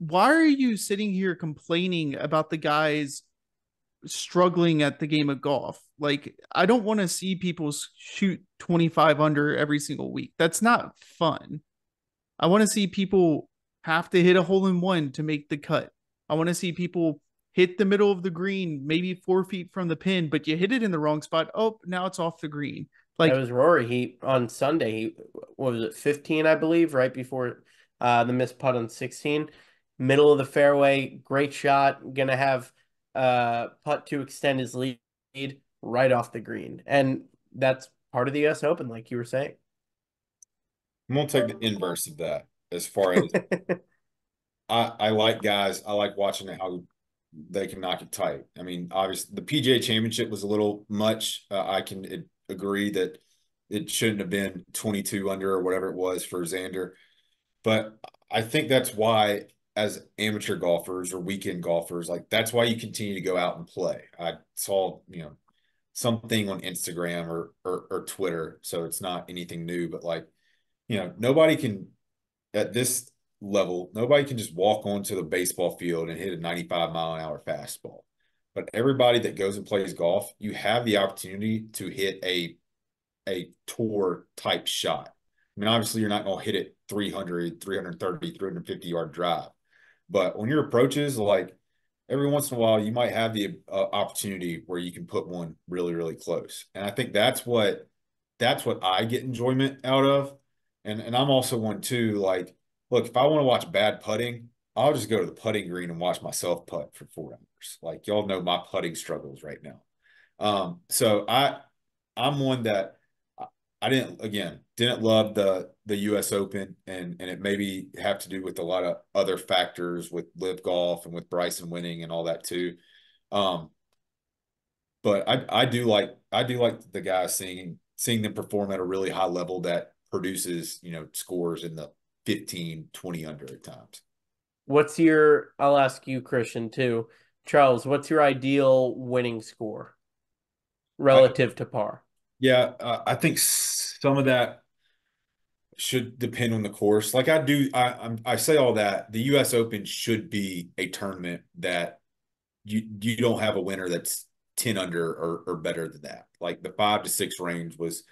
why are you sitting here complaining about the guys struggling at the game of golf? Like, I don't want to see people shoot 25 under every single week. That's not fun. I want to see people have to hit a hole in one to make the cut. I want to see people hit the middle of the green, maybe 4 feet from the pin, but you hit it in the wrong spot. Oh, now it's off the green. That Like, was Rory. He on Sunday, what was it, 15, I believe, right before the missed putt on 16. Middle of the fairway, great shot. Gonna have putt to extend his lead right off the green. And that's part of the US Open, like you were saying. I'm gonna take the inverse of that as far as I like guys. I like watching how they can knock it tight. I mean, obviously, the PGA Championship was a little much. I can agree that it shouldn't have been 22 under or whatever it was for Xander. But I think that's why, as amateur golfers or weekend golfers, like that's why you continue to go out and play. I saw, something on Instagram or Twitter, so it's not anything new, but like, nobody can at this level, nobody can just walk onto the baseball field and hit a 95-mile-an-hour fastball. But everybody that goes and plays golf, you have the opportunity to hit a tour type shot. I mean, obviously, you're not going to hit it 300, 330, 350-yard drive. But when your approaches, like every once in a while, you might have the opportunity where you can put one really, really close. And I think that's what I get enjoyment out of. And I'm also one too. Like, look, if I want to watch bad putting, I'll just go to the putting green and watch myself putt for 4 hours. Like y'all know my putting struggles right now. So I'm one that I didn't love the US Open and it maybe have to do with a lot of other factors with Live Golf and with Bryson winning and all that too. Um, but I do like the guys seeing them perform at a really high level that produces, scores in the 15, 20 under at times. I'll ask you, Christian, too. Charles, what's your ideal winning score I relative to par? Yeah, I think some of that should depend on the course. Like I do, I say all that. The U.S. Open should be a tournament that you don't have a winner that's 10 under or better than that. Like the 5 to 6 range was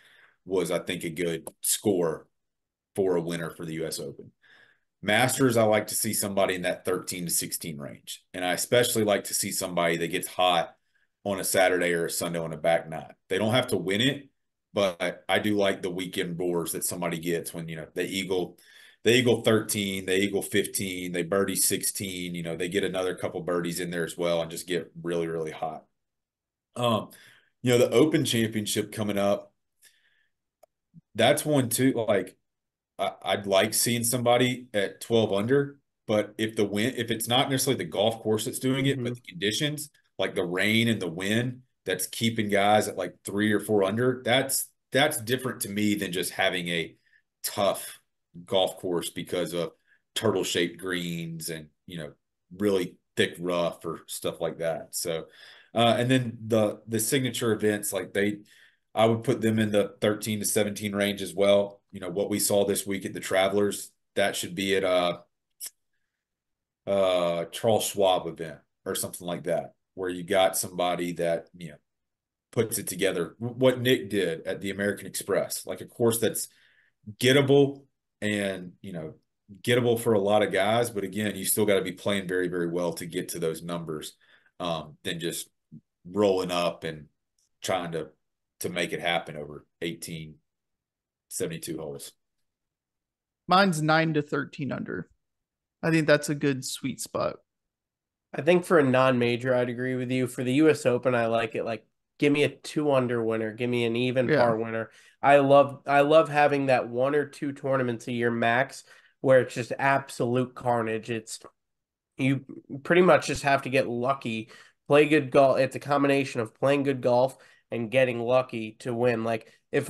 I think a good score for a winner for the U.S. Open. Masters, I like to see somebody in that 13 to 16 range. And I especially like to see somebody that gets hot on a Saturday or a Sunday on a back nine. They don't have to win it, but I do like the weekend roars that somebody gets when, they eagle 13, they eagle 15, they birdie 16, they get another couple birdies in there as well and just get really, really hot. Um, the Open Championship coming up, that's one too. Like I'd like seeing somebody at 12 under, but if it's not necessarily the golf course that's doing it, but Hmm. the conditions, like the rain and the wind that's keeping guys at like 3 or 4 under, that's different to me than just having a tough golf course because of turtle shaped greens and, really thick rough or stuff like that. So, and then the signature events, I would put them in the 13 to 17 range as well. What we saw this week at the Travelers, that should be at Charles Schwab event or something like that, where you got somebody that, puts it together. What Nick did at the American Express, like a course that's gettable and, gettable for a lot of guys. But again, you still got to be playing very, very well to get to those numbers, than just rolling up and trying to make it happen over 18, 72 holes. Mine's 9 to 13 under. I think that's a good sweet spot. I think for a non-major, I'd agree with you. For the US Open, I like it like give me a 2 under winner, give me an even Yeah. par winner. I love having that 1 or 2 tournaments a year max where it's just absolute carnage. It's you pretty much just have to get lucky, play good golf. It's a combination of playing good golf and getting lucky to win. Like if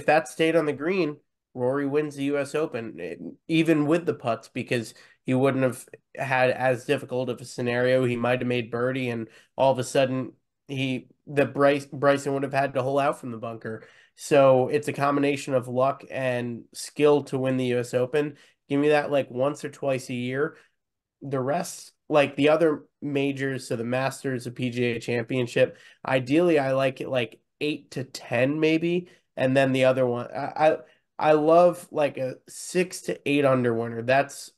that stayed on the green, Rory wins the US Open, even with the putts, because he wouldn't have had as difficult of a scenario. He might have made birdie, and all of a sudden Bryson would have had to hole out from the bunker. So it's a combination of luck and skill to win the US Open. Give me that like once or twice a year. The rest, like the other majors, so the Masters, the PGA Championship, ideally I like it like 8 to 10 maybe, and then the other one, I love like a 6 to 8 under winner. That's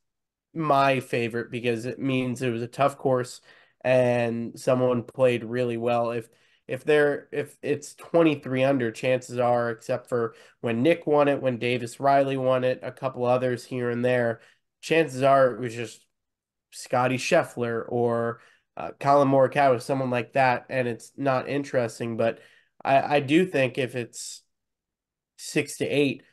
my favorite because it means it was a tough course and someone played really well. If it's 23 under, chances are, except for when Nick won it, when Davis Riley won it, a couple others here and there, chances are it was just Scotty Scheffler or Colin Morikawa, someone like that, and it's not interesting. But I do think if it's 6 to 8,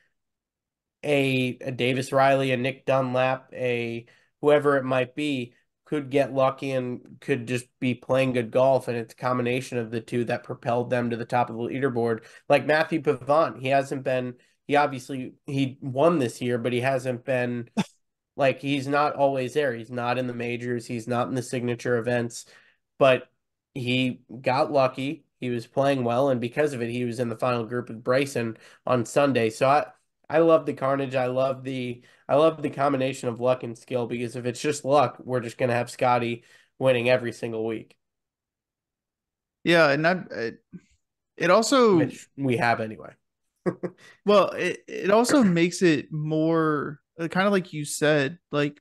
a Davis Riley, a Nick Dunlap, a whoever it might be could get lucky and could just be playing good golf, and it's a combination of the two that propelled them to the top of the leaderboard. Like Matthew Pavant, he hasn't been. He obviously he won this year, but he hasn't been like he's not always there. He's not in the majors. He's not in the signature events, but he got lucky. He was playing well, and because of it, he was in the final group with Bryson on Sunday. So I love the carnage. I love the combination of luck and skill because if it's just luck, we're just gonna have Scotty winning every single week, Yeah, and it also which we have anyway. well, it also makes it more kind of like you said, like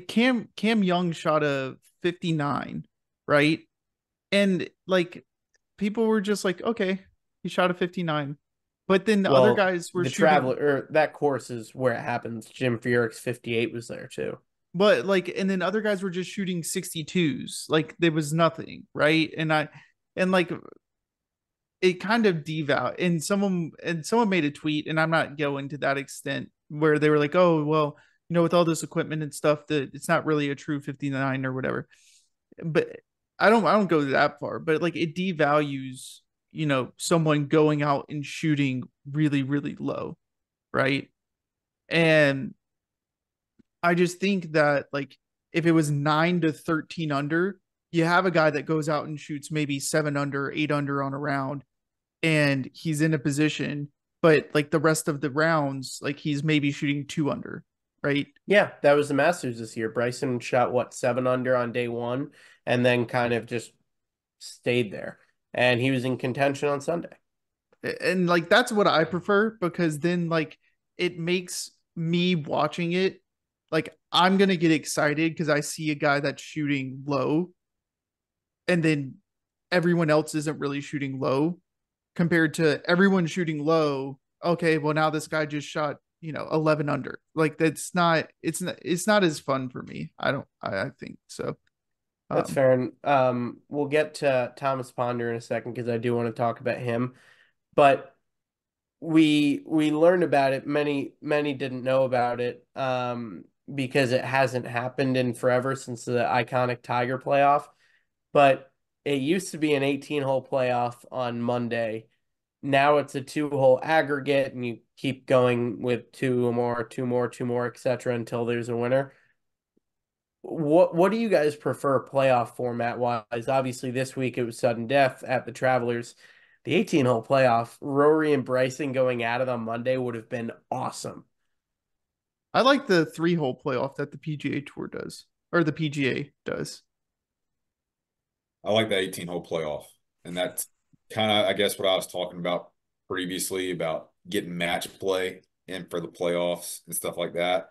Cam Young shot a 59, right? And like people were just like, okay, he shot a 59. But then the other Well, guys were the shooting, Traveler or that course is where it happens. Jim Furyk's 58 was there too. but like, and then other guys were just shooting 62s. Like there was nothing, right? And like, it kind of deval. And someone made a tweet, and I'm not going to that extent where they were like, oh, well, with all this equipment and stuff, that it's not really a true 59 or whatever. But I don't go that far, but like it devalues, someone going out and shooting really, really low, right? And I just think that like if it was 9 to 13 under, you have a guy that goes out and shoots maybe 7 under, 8 under on a round, and he's in a position, but like the rest of the rounds, like he's maybe shooting 2 under, right? Yeah, that was the Masters this year. Bryson shot what, 7 under on day one and then kind of just stayed there. And he was in contention on Sunday. And like that's what I prefer, because then like it makes me watching it, like I'm gonna get excited because I see a guy that's shooting low, and then everyone else isn't really shooting low compared to everyone shooting low. Okay, well now this guy just shot 11 under. Like that's not it's not as fun for me. I think so. That's um fair. And we'll get to Thomas Ponder in a second because I do want to talk about him. But we learned about it. Many didn't know about it because it hasn't happened in forever since the iconic Tiger playoff. But it used to be an 18-hole playoff on Monday. Now it's a 2-hole aggregate, and you keep going with two more, two more, two more, etc. until there's a winner. What do you guys prefer playoff format wise? Obviously, this week it was sudden death at the Travelers. The 18-hole playoff, Rory and Bryson going at it on Monday would have been awesome. I like the 3 hole playoff that the PGA Tour does, or the PGA does. I like the 18-hole playoff. And that's kind of, I guess, what I was talking about previously about getting match play in for the playoffs and stuff like that.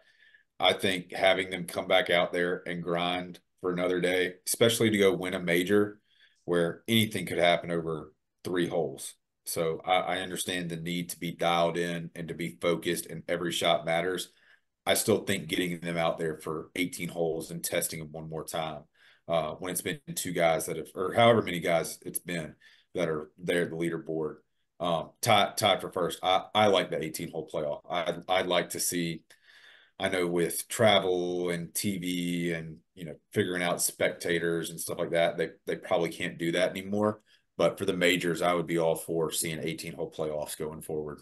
I think having them come back out there and grind for another day, especially to go win a major where anything could happen over 3 holes. So I understand the need to be dialed in and to be focused, and every shot matters. I still think getting them out there for 18 holes and testing them one more time when it's been two guys that have, or however many guys it's been that are there at the leaderboard, tied for first. I like the 18-hole playoff. I'd like to see. I know with travel and TV and figuring out spectators and stuff like that, they probably can't do that anymore. But for the majors, I would be all for seeing 18-hole playoffs going forward.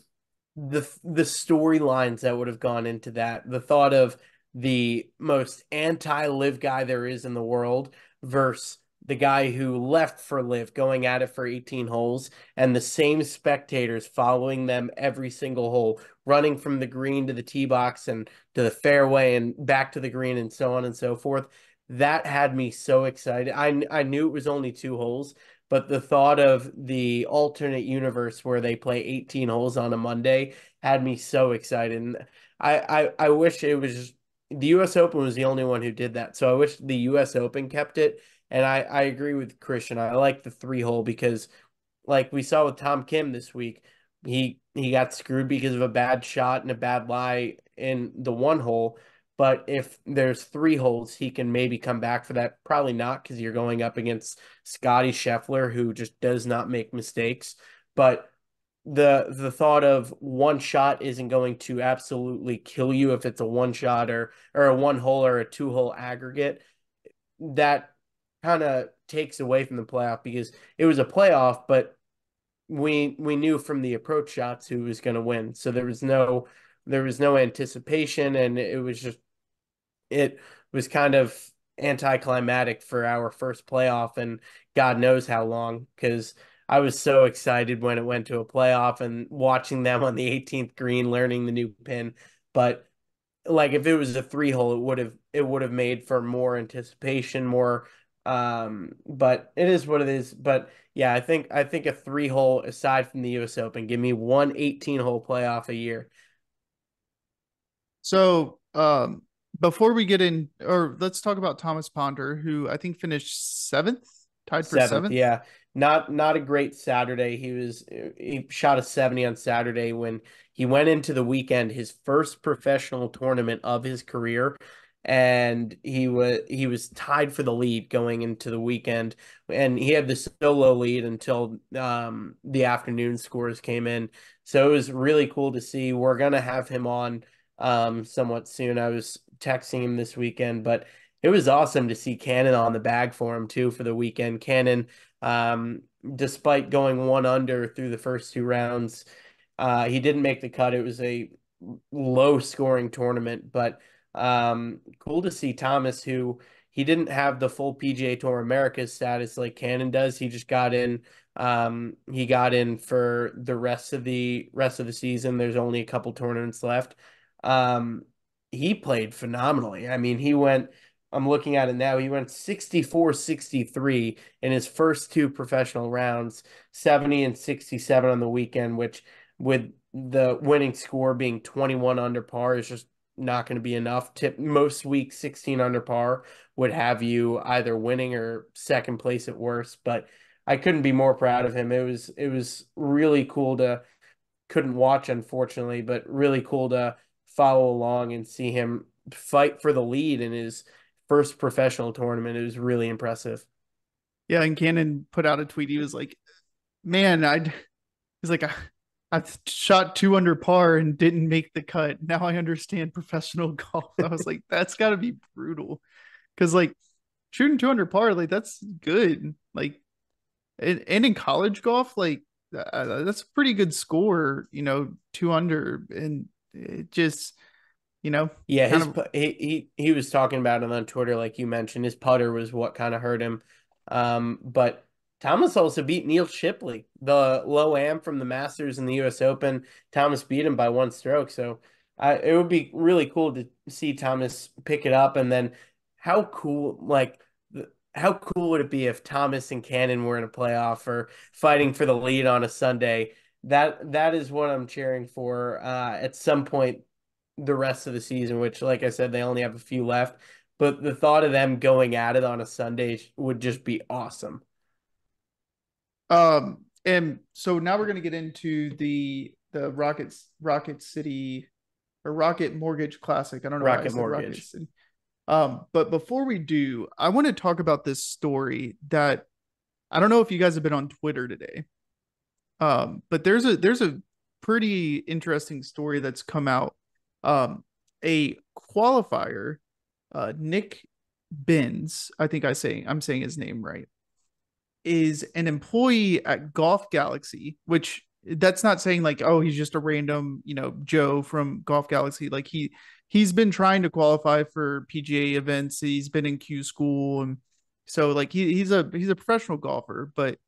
The storylines that would have gone into that, the thought of the most anti-live guy there is in the world versus the guy who left for live going at it for 18 holes, and the same spectators following them every single hole, running from the green to the tee box and to the fairway and back to the green and so on and so forth. That had me so excited. I knew it was only 2 holes, but the thought of the alternate universe where they play 18 holes on a Monday had me so excited. And I wish it was just, the US Open was the only one who did that. So I wish the US Open kept it. And I agree with Christian. I like the 3 hole because like we saw with Tom Kim this week, he got screwed because of a bad shot and a bad lie in the 1 hole. But if there's 3 holes, he can maybe come back for that. Probably not, because you're going up against Scotty Scheffler, who just does not make mistakes. But the thought of one shot isn't going to absolutely kill you if it's a one shot or a 1 hole or a 2 hole aggregate, that kind of takes away from the playoff, because it was a playoff, but we knew from the approach shots who was going to win. So there was no anticipation, and it was kind of anticlimactic for our first playoff, and God knows how long, because I was so excited when it went to a playoff and watching them on the 18th green, learning the new pin. But like, if it was a 3 hole, it would have made for more anticipation, more but it is what it is. But yeah, I think a 3 hole, aside from the US Open, give me one 18-hole playoff a year. So, before we get in, or let's talk about Thomas Ponder, who I think finished seventh, tied for Seventh, seventh. yeah. Not a great Saturday. He shot a 70 on Saturday when he went into the weekend, his first professional tournament of his career, and he was tied for the lead going into the weekend, and he had the solo lead until the afternoon scores came in. So it was really cool to see. We're gonna have him on somewhat soon. I was texting him this weekend, but it was awesome to see Cannon on the bag for him too for the weekend. Cannon, despite going 1 under through the first 2 rounds, he didn't make the cut. It was a low scoring tournament, but cool to see Thomas, who he didn't have the full PGA Tour Americas status like Cannon does. He just got in. He got in for the rest of the season. There's only a couple tournaments left. Um, he played phenomenally. I mean, I'm looking at it now. He went 64-63 in his first 2 professional rounds, 70 and 67 on the weekend, which, with the winning score being 21 under par, is just not going to be enough. Most weeks, 16 under par would have you either winning or second place at worst. But I couldn't be more proud of him. It was really cool to couldn't watch, unfortunately, but really cool to follow along and see him fight for the lead in his first professional tournament. It was really impressive. Yeah, and Cannon put out a tweet. He was like, "Man, he's like, I shot 2 under par and didn't make the cut. Now I understand professional golf." I was like, "That's got to be brutal," because like shooting 2 under par, like that's good. Like, and in college golf, like that's a pretty good score. 2 under, and it just Yeah, kind of. he was talking about it on Twitter, like you mentioned. His putter was what kind of hurt him. But Thomas also beat Neil Shipley, the low am from the Masters and the US Open. Thomas beat him by 1 stroke. So it would be really cool to see Thomas pick it up. And then how cool, like, how cool would it be if Thomas and Cannon were in a playoff or fighting for the lead on a Sunday? That is what I'm cheering for at some point the rest of the season, which, like I said, they only have a few left. But the thought of them going at it on a Sunday would just be awesome. And so now we're gonna get into the Rocket City or Rocket Mortgage Classic. I don't know why I Rocket said Rocket Mortgage. City. But before we do, I want to talk about this story that I don't know if you guys have been on Twitter today. But there's a pretty interesting story that's come out. A qualifier, Nick Benz, I think I'm saying his name right, is an employee at Golf Galaxy, which that's not saying like, oh, he's just a random, Joe from Golf Galaxy. Like he's been trying to qualify for PGA events. He's been in Q school, and so like he's a professional golfer, but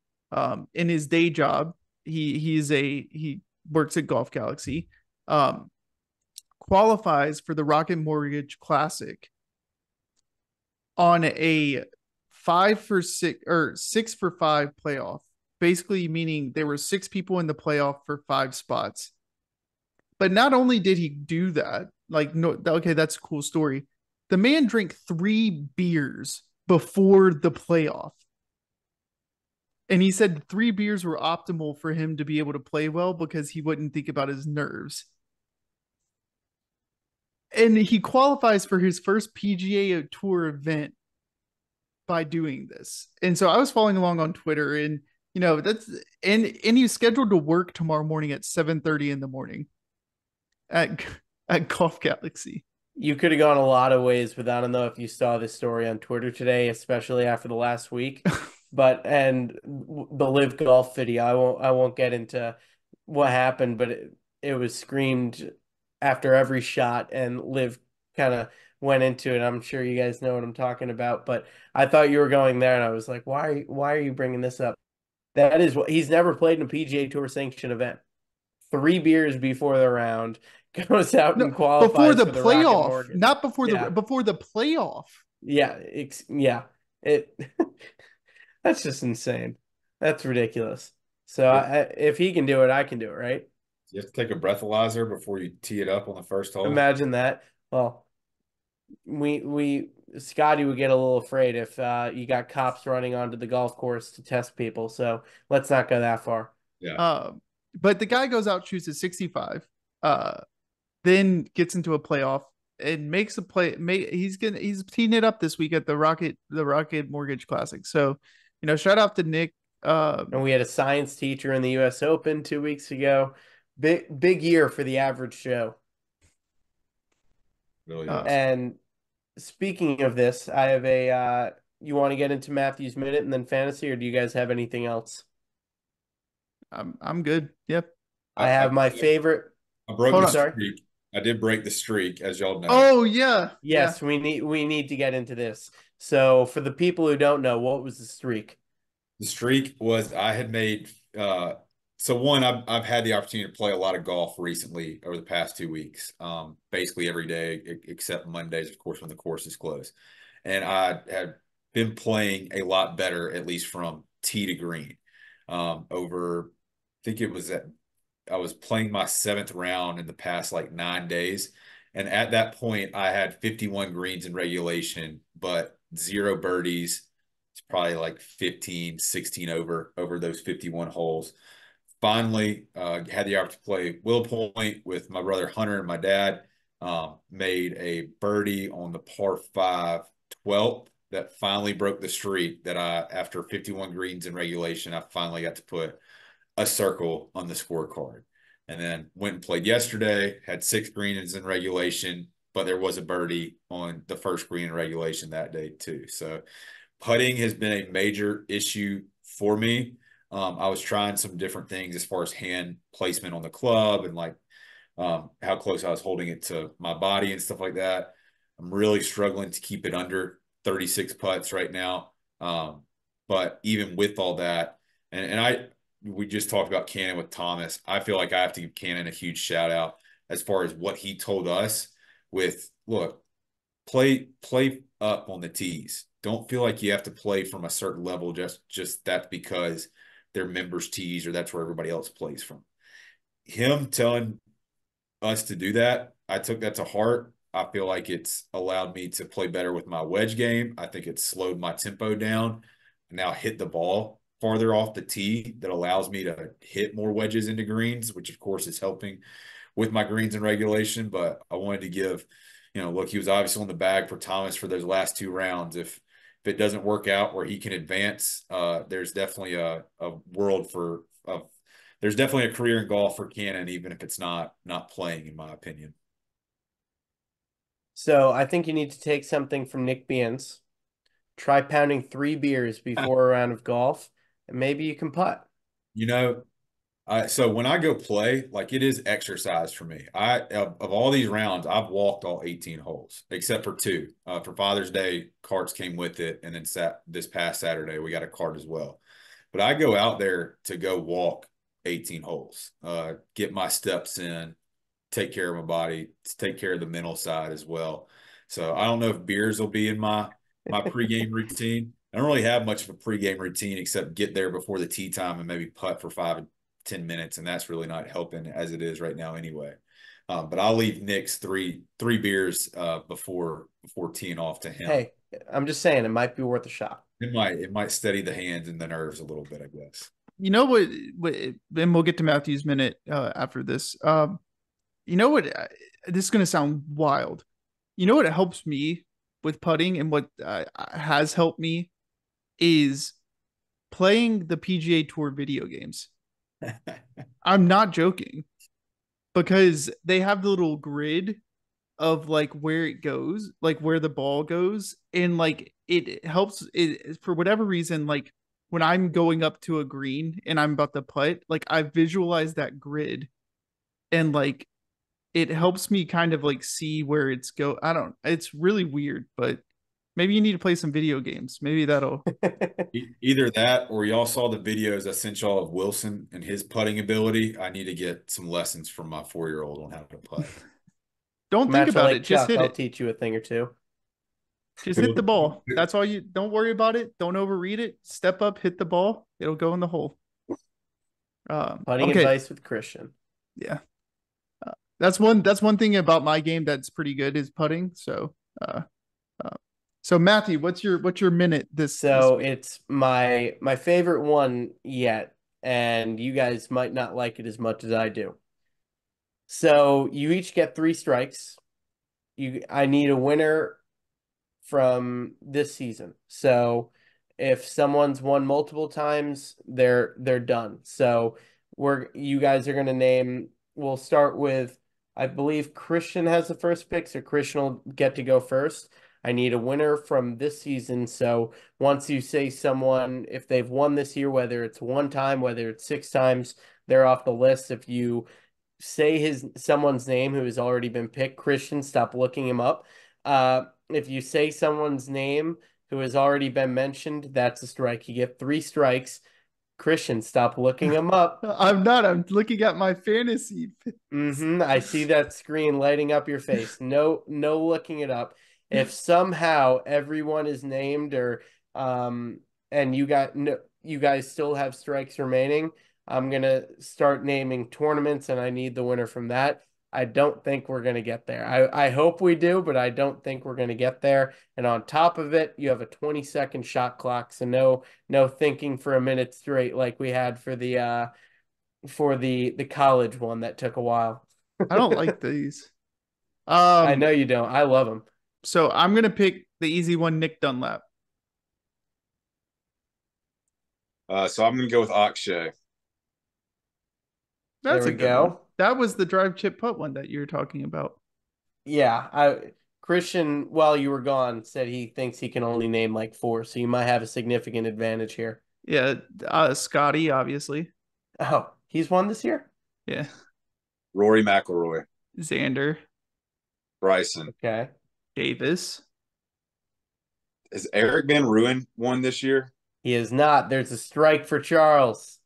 in his day job, he works at Golf Galaxy. Um Qualifies for the Rocket Mortgage Classic on a 5 for 6 or 6 for 5 playoff. Basically, meaning there were 6 people in the playoff for 5 spots. But not only did he do that, like, no, okay, that's a cool story. The man drank 3 beers before the playoff. And he said 3 beers were optimal for him to be able to play well because he wouldn't think about his nerves. and he qualifies for his first PGA Tour event by doing this. And so I was following along on Twitter, and that's and he's scheduled to work tomorrow morning at 7:30 in the morning at at Golf Galaxy. You could have gone a lot of ways, but I don't know if you saw this story on Twitter today, especially after the last week. But and the live golf video, I won't get into what happened, but it was screamed after every shot, and live kind of went into it. I'm sure you guys know what I'm talking about, but I thought you were going there, and I was like, why are you bringing this up? That is what he's never played in a PGA Tour sanctioned event. 3 beers before the round, goes out No, and before qualifies the for the Rocket playoff, Mortgage. not before Yeah, the playoff. yeah, yeah. It that's just insane. That's ridiculous. So Yeah. if he can do it, I can do it, right? You have to take a breathalyzer before you tee it up on the first hole. Imagine that. Well, we Scotty would get a little afraid if you got cops running onto the golf course to test people. So let's not go that far. Yeah. But the guy goes out, shoots a 65, then gets into a playoff and makes a play. He's teeing it up this week at the Rocket Mortgage Classic. So, shout out to Nick. And we had a science teacher in the U.S. Open 2 weeks ago. Big year for the average Joe. Really Uh, is. And speaking of this, I have a. You want to get into Matthew's minute and then fantasy, or do you guys have anything else? I'm good. Yep. I have my favorite. I broke Hold the on. Sorry. streak. I did break the streak, as y'all know. Oh yeah. Yes, Yeah. we need to get into this. So for the people who don't know, what was the streak? The streak was I had made so one, I've had the opportunity to play a lot of golf recently over the past 2 weeks. Basically every day except Mondays, of course, when the course is closed. And I had been playing a lot better, at least from tee to green. Over I think it was at I was playing my seventh round in the past like 9 days. And at that point, I had 51 greens in regulation, but zero birdies. It's probably like 15, 16 over those 51 holes. Finally, had the opportunity to play Willow Point with my brother Hunter and my dad. Made a birdie on the par 5 12th that finally broke the streak that after 51 greens in regulation, I finally got to put a circle on the scorecard. And then went and played yesterday, had 6 greens in regulation, but there was a birdie on the first green in regulation that day too. So putting has been a major issue for me. I was trying some different things as far as hand placement on the club and like how close I was holding it to my body and stuff like that. I'm really struggling to keep it under 36 putts right now. But even with all that, and we just talked about Cannon with Thomas. I feel like I have to give Cannon a huge shout out as far as what he told us with, look, play up on the tees. Don't feel like you have to play from a certain level just that's because they're members tees or that's where everybody else plays from. Him telling us to do that, I took that to heart. I feel like it's allowed me to play better with my wedge game. I think it's slowed my tempo down. I now hit the ball farther off the tee that allows me to hit more wedges into greens, which of course is helping with my greens in regulation. But I wanted to give, look, he was obviously on the bag for Thomas for those last 2 rounds. If it doesn't work out where he can advance, there's definitely a world for there's definitely a career in golf for Cannon, even if it's not playing, in my opinion. So I think you need to take something from Nick Beans. Try pounding 3 beers before a round of golf, and maybe you can putt. You know, so when I go play, like it is exercise for me. Of all these rounds, I've walked all 18 holes except for two. For Father's Day, carts came with it, and then this past Saturday we got a cart as well. But I go out there to go walk 18 holes, get my steps in, take care of my body, take care of the mental side as well. So I don't know if beers will be in my pregame routine. I don't really have much of a pregame routine except get there before the tee time and maybe putt for 5 10 minutes, and that's really not helping as it is right now anyway. But I'll leave Nick's three beers before teeing off to him. Hey, I'm just saying it might be worth a shot. It might steady the hands and the nerves a little bit, I guess. You know what? And we'll get to Matthew's minute after this. You know what? This is going to sound wild, You know what helps me with putting and what has helped me is playing the PGA Tour video games. I'm not joking because they have the little grid of like where it goes, like where the ball goes, and like it helps it for whatever reason. Like when I'm going up to a green and I'm about to putt, like I visualize that grid and like it helps me kind of like see where it's go. I don't. It's really weird, but maybe you need to play some video games. Maybe that'll. Either that or y'all saw the videos I sent y'all of Wilson and his putting ability. I need to get some lessons from my 4-year-old on how to putt. Don't think Match about it. like Just Chuck, hit I'll it. teach you a thing or two. Just hit the ball. That's all you. Don't worry about it. Don't overread it. Step up, hit the ball. It'll go in the hole. Putting Okay. advice with Christian. Yeah. That's one thing about my game that's pretty good is putting. Uh, uh, so Matthew, what's your minute this So week? it's my favorite one yet, and you guys might not like it as much as I do. So you each get 3 strikes. I need a winner from this season. So if someone's won multiple times, they're done. So you guys are gonna name. We'll start with I believe Christian has the first pick, so Christian will get to go first. I need a winner from this season. So once you say someone, if they've won this year, whether it's one time, whether it's 6 times, they're off the list. If you say someone's name who has already been picked, Christian, stop looking him up. If you say someone's name who has already been mentioned, that's a strike. You get 3 strikes. Christian, stop looking him up. I'm not. I'm looking at my fantasy. I see that screen lighting up your face. No, no looking it up. If somehow everyone is named or and you guys still have strikes remaining, I'm gonna start naming tournaments and I need the winner from that. I don't think we're gonna get there. I hope we do, but I don't think we're gonna get there. And on top of it, you have a 20-second shot clock, so no thinking for a minute straight like we had for the college one that took a while. I don't like these. I Um, know you don't. I love them. so I'm gonna pick the easy one, Nick Dunlap. So I'm going to go with Akshay. There That's a we good one. go. That was the drive chip putt one that you were talking about. Yeah, I Christian, while you were gone, said he thinks he can only name like 4, so you might have a significant advantage here. Yeah, Scotty, obviously. Oh, he's won this year? Yeah, Rory McIlroy. Xander, Bryson. Okay. Davis. Has Eric Van Ruin won this year? He is not. There's a strike for Charles.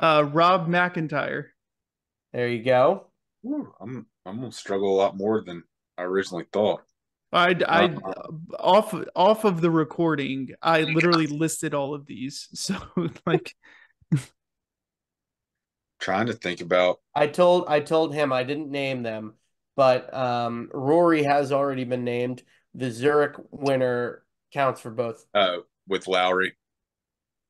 Rob McIntyre. There you go. Ooh, I'm going to struggle a lot more than I originally thought. Uh, I off of the recording, I literally listed all of these. So like, trying to think about I told him I didn't name them, but Rory has already been named. The Zurich winner counts for both. with Lowry.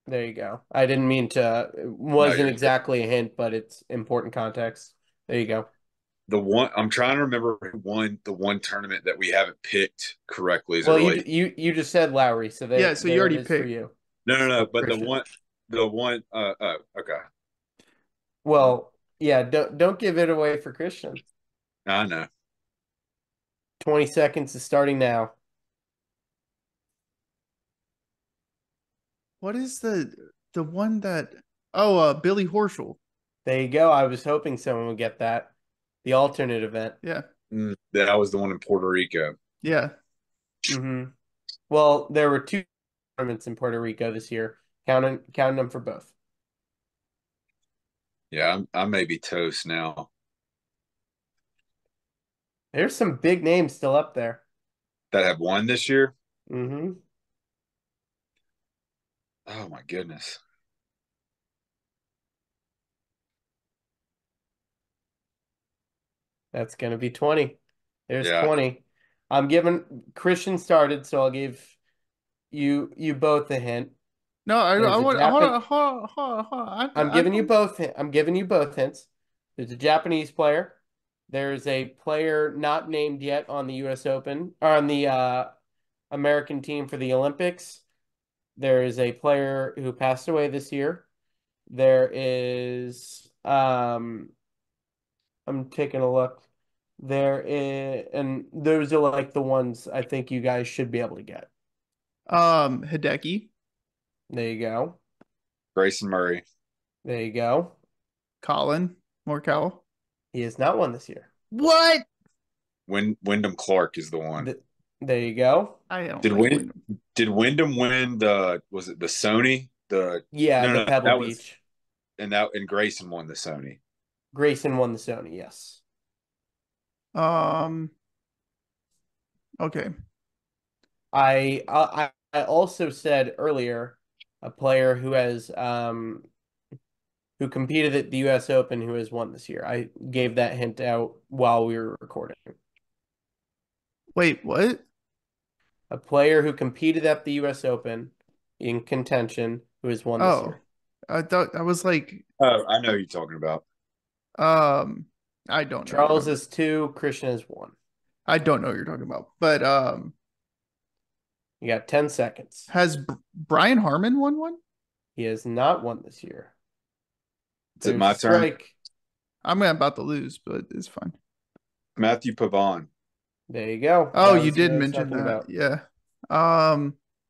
There you go. I didn't mean to, it No, wasn't you're good. exactly a hint, but it's important context. There you go. The one I'm trying to remember who won the one tournament that we haven't picked correctly as it Well, you relates. you just said Lowry, so yeah. So you there it already is for picked. you. No, Oh, but the Christian. one okay. Well, yeah, don't give it away for Christian. I know. 20 seconds is starting now. What is the one that? Oh, Billy Horschel. There you go. I was hoping someone would get that. The alternate event. Yeah, That was the one in Puerto Rico. yeah. hmm Well, there were 2 tournaments in Puerto Rico this year. Counting them for both. Yeah, I may be toast now. There's some big names still up there. That have won this year. hmm Oh my goodness. That's gonna be 20. There's Yeah. 20. I'm giving Christian started, so I'll give you both a hint. No, I There's a want. Hold Japan. on. Hold on. I'm I giving you don't. both. I'm giving you both hints. There's a Japanese player. There's a player not named yet on the U.S. Open, or on the American team for the Olympics. There is a player who passed away this year. There is, I'm taking a look. There is, and those are like the ones I think you guys should be able to get. Hideki, There you go. Grayson Murray. There you go. Colin Morikawa. He has not won this year. What? Wyndham Clark is the one. There you go. I don't Did like Win did Wyndham win was it the Sony? Yeah, the Pebble that was Beach. and Grayson won the Sony. Grayson won the Sony, yes. Okay. I also said earlier a player who has who competed at the US Open who has won this year. I gave that hint out while we were recording. Wait, what? A player who competed at the US Open in contention who has won this Oh, year. I thought I was like, Oh, I know who you're talking about. I don't know what you're Charles talking is 2, Christian is 1. I don't know what you're talking about. But You got 10 seconds. has Brian Harmon won one? He has not won this year. Is it my turn? I'm about to lose, but it's fine. Matthew Pavon. There you go. Oh, That you was who I did was mention talking that. about. Yeah.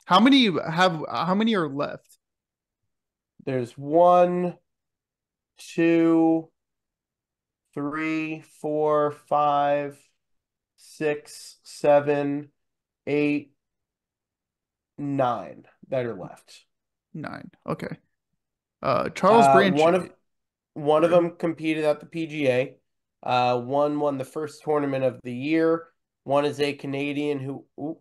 How many are left? There's 1, 2, 3, 4, 5, 6, 7, 8, 9 that are left. 9. Okay. Charles Branch. One of them competed at the PGA. One won the first tournament of the year. One is a Canadian who. Ooh,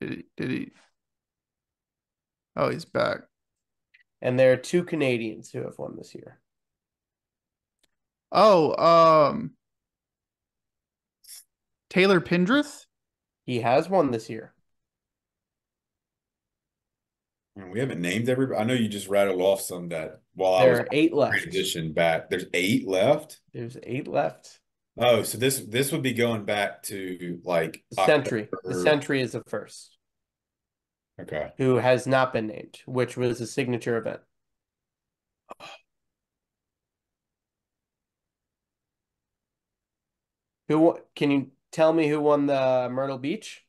Did he? Oh, he's back. and there are 2 Canadians who have won this year. Oh, Taylor Pendrith. He has won this year. We haven't named everybody. I know you just rattled off some that while I There was are 8 left. transition back. There's 8 left. There's 8 left. Oh, so this would be going back to like The Century. The Century is the first. Okay. Who has not been named, which was a signature event. Can you tell me who won the Myrtle Beach?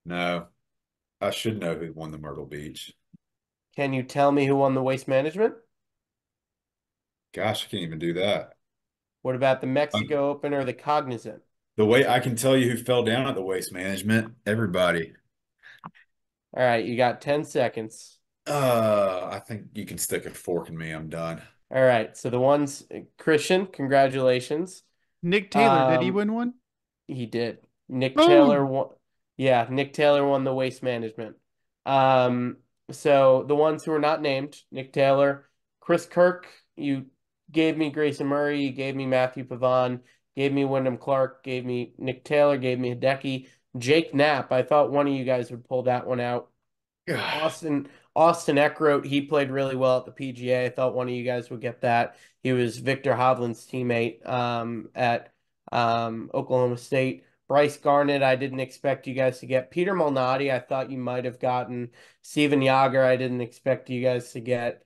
No, I should know who won the Myrtle Beach. Can you tell me who won the Waste Management? Gosh, I can't even do that. What about the Mexico Open or the Cognizant? The way I can tell you who fell down at the Waste Management, everybody. All right, you got 10 seconds. I think you can stick a fork in me. I'm done. All right, so the ones, Christian, congratulations. Nick Taylor, did he win one? He did. Nick Boom. Taylor won. Yeah, Nick Taylor won the Waste Management. So the ones who are not named, Nick Taylor, Chris Kirk, you gave me Grayson Murray, you gave me Matthew Pavon, gave me Wyndham Clark, gave me Nick Taylor, gave me Hideki, Jake Knapp. I thought one of you guys would pull that one out. Austin Eckroat, he played really well at the PGA. I thought one of you guys would get that. He was Victor Hovland's teammate at Oklahoma State. Bryce Garnett, I didn't expect you guys to get. Peter Malnati, I thought you might have gotten. Steven Yager, I didn't expect you guys to get.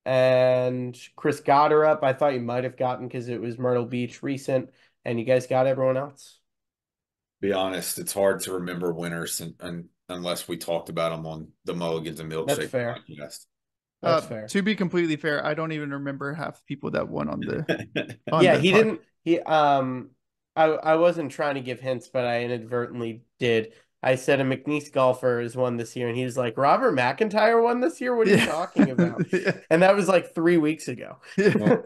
And Chris Gotterup, I thought you might have gotten because it was Myrtle Beach recent. And you guys got everyone else? Be honest, it's hard to remember winners and unless we talked about them on the Mulligans and Milkshakes That's fair. podcast. That's fair. To be completely fair, I don't even remember half the people that won on the. Yeah, he didn't. I wasn't trying to give hints, but I inadvertently did. I said a McNeese golfer has won this year, and he was like, Robert McIntyre won this year? What are you talking about? Yeah. And that was like 3 weeks ago. Well,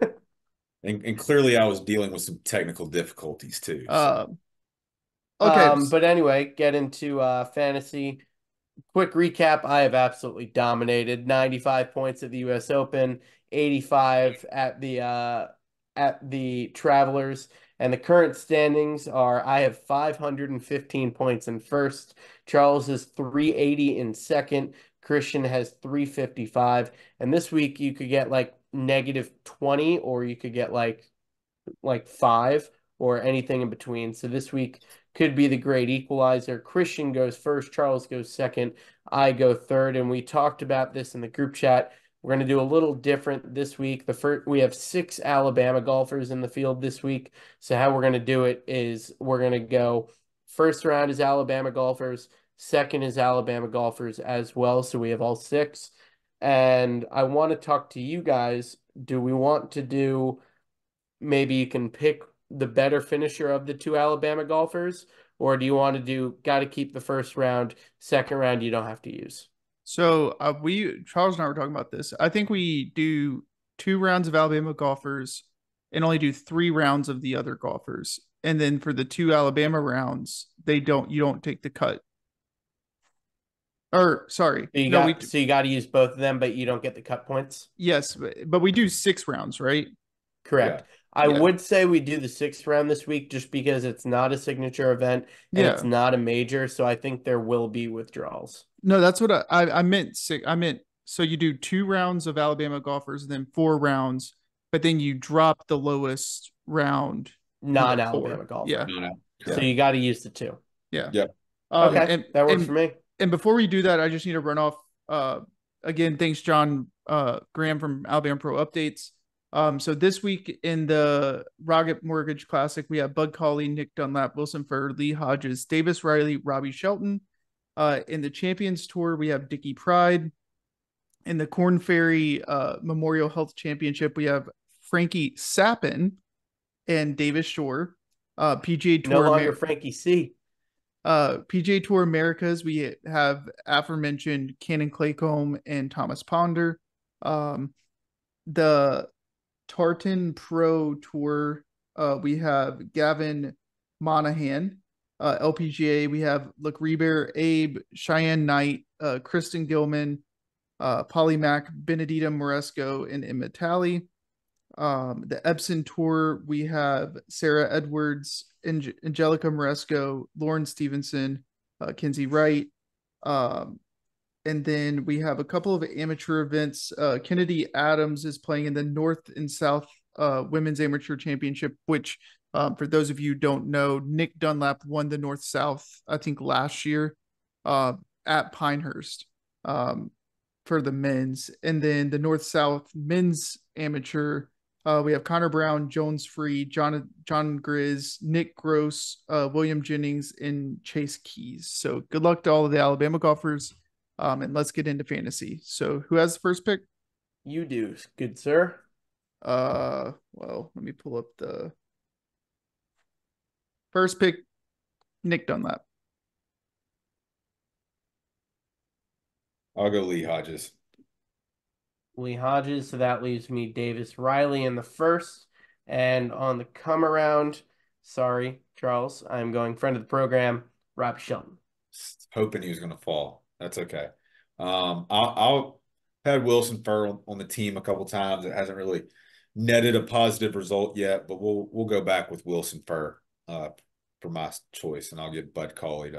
and clearly I was dealing with some technical difficulties too. So. Okay. But anyway, get into fantasy. Quick recap, I have absolutely dominated. 95 points at the US Open, 85 at the Travelers. And the current standings are I have 515 points in first. Charles is 380 in second. Christian has 355. And this week you could get like -20 or you could get like 5 or anything in between. So this week could be the great equalizer. Christian goes first, Charles goes second, I go third, and we talked about this in the group chat. We're going to do a little different this week. The first, we have 6 Alabama golfers in the field this week. So how we're going to do it is we're going to go first round is Alabama golfers, second is Alabama golfers as well. So we have all 6. And I want to talk to you guys. Do we want to do maybe you can pick the better finisher of the 2 Alabama golfers, or do you want to do got to keep the first round, second round you don't have to use? So we Charles and I were talking about this. I think we do 2 rounds of Alabama golfers and only do 3 rounds of the other golfers. And then for the 2 Alabama rounds, you don't take the cut. Or sorry, So no, we you got to use both of them, but you don't get the cut points. yes, but we do 6 rounds, right? Correct. Yeah. I Yeah. would say we do the 6th round this week just because it's not a signature event and it's Yeah. not a major, so I think there will be withdrawals. No, that's what I meant. I meant so you do 2 rounds of Alabama golfers and then 4 rounds, but then you drop the lowest round for the Non-Alabama 4. golfer. Yeah, No, no. So Yeah. you got to use the 2. yeah. Yeah. Okay, that works and for me. and before we do that, I just need to run off. Again, thanks John Graham from Alabama Pro Updates. So this week in the Rocket Mortgage Classic, we have Bud Cauley, Nick Dunlap, Wilson Furr, Lee Hodges, Davis Riley, Robbie Shelton. In the Champions Tour, we have Dickie Pride. In the Corn Ferry Memorial Health Championship, we have Frankie Sappin and Davis Shore. PGA No Tour longer Frankie C. PGA Tour Americas, we have aforementioned Cannon Claycomb and Thomas Ponder. The Tartan Pro Tour, we have Gavin Monahan. LPGA, we have Luke Reber, Abe, Cheyenne Knight, Kristen Gilman, Polly Mack, Benedita Moresco, and Emma Talley. The Epson Tour, we have Sarah Edwards, Angelica Moresco, Lauren Stevenson, Kinsey Wright. And then we have a couple of amateur events. Kennedy Adams is playing in the North and South Women's Amateur Championship, which, for those of you who don't know, Nick Dunlap won the North South, I think, last year at Pinehurst for the men's. And then the North South Men's Amateur, we have Connor Brown, Jones Free, John Grizz, Nick Gross, William Jennings, and Chase Keys. So good luck to all of the Alabama golfers. And let's get into fantasy. So who has the first pick? You do, good sir. Well, let me pull up the first pick, Nick Dunlap. I'll go Lee Hodges. Lee Hodges, so that leaves me Davis Riley in the first. And on the come around, sorry, Charles, I'm going friend of the program, Rob Shelton. Hoping he was going to fall. That's okay. I'll had Wilson Furr on the team a couple times. It hasn't really netted a positive result yet, but we'll go back with Wilson Furr for my choice, and I'll give Bud Cauley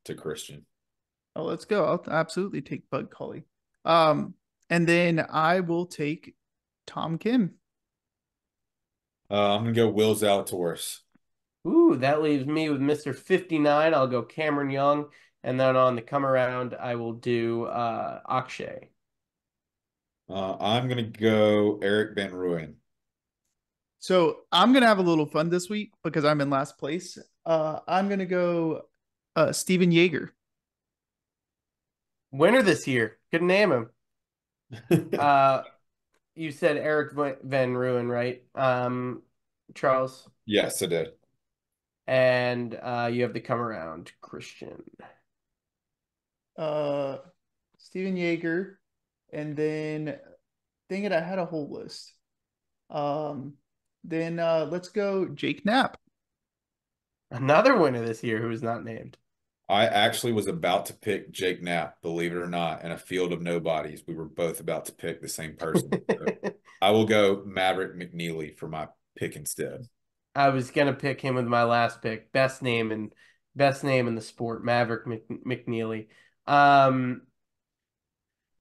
to Christian. Oh, let's go. I'll absolutely take Bud Cauley. And then I will take Tom Kim. I'm gonna go Will Zalatoris. Ooh, that leaves me with Mr. 59. I'll go Cameron Young. And then on the come around, I will do Akshay. I'm gonna go Eric Van Rooyen. So I'm gonna have a little fun this week because I'm in last place. I'm gonna go Steven Yeager. Winner this year. Couldn't name him. You said Eric Van Rooyen, right? Charles? Yes, I did. And you have the come around, Christian. Steven Yeager, and then dang it, I had a whole list. Then let's go Jake Knapp. Another winner this year who was not named. I actually was about to pick Jake Knapp, believe it or not, in a field of nobodies. We were both about to pick the same person. So I will go Maverick McNeely for my pick instead. I was gonna pick him with my last pick. Best name in the sport, Maverick McNeely. Um,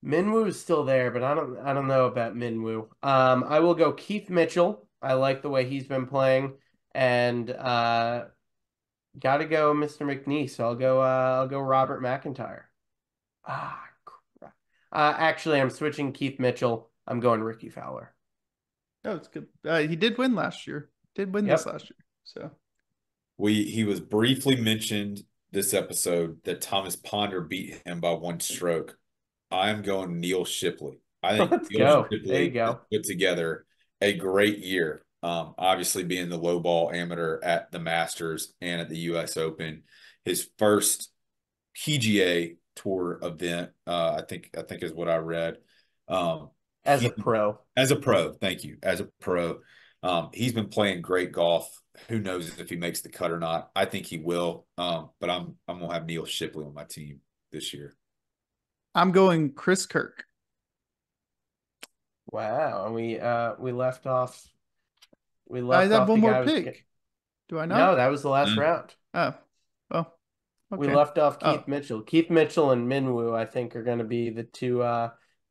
Minwoo is still there, but I don't know about Minwoo. I will go Keith Mitchell. I like the way he's been playing, and gotta go Mr. McNee. So I'll go Robert McIntyre. Ah, crap. Actually, I'm switching Keith Mitchell. I'm going Ricky Fowler. Oh, it's good. He did win last year. Did win this Yep. last year. So He was briefly mentioned this episode that Thomas Ponder beat him by one stroke. I'm going Neil Shipley. I think Let's Neil go. There you Shipley has go. put together a great year. Obviously being the low ball amateur at the Masters and at the U.S. Open, his first PGA Tour event. I think is what I read. As a He pro. as a pro, thank you. As a pro, he's been playing great golf. Who knows if he makes the cut or not? I think he will. But I'm gonna have Neil Shipley on my team this year. I'm going Chris Kirk. Wow. And we left off I have one the more guy who was pick. Do I No, not? that was the last Mm. round. Oh, well, We okay. left off Oh, Keith Mitchell. Keith Mitchell and Minwoo, I think, are going to be the two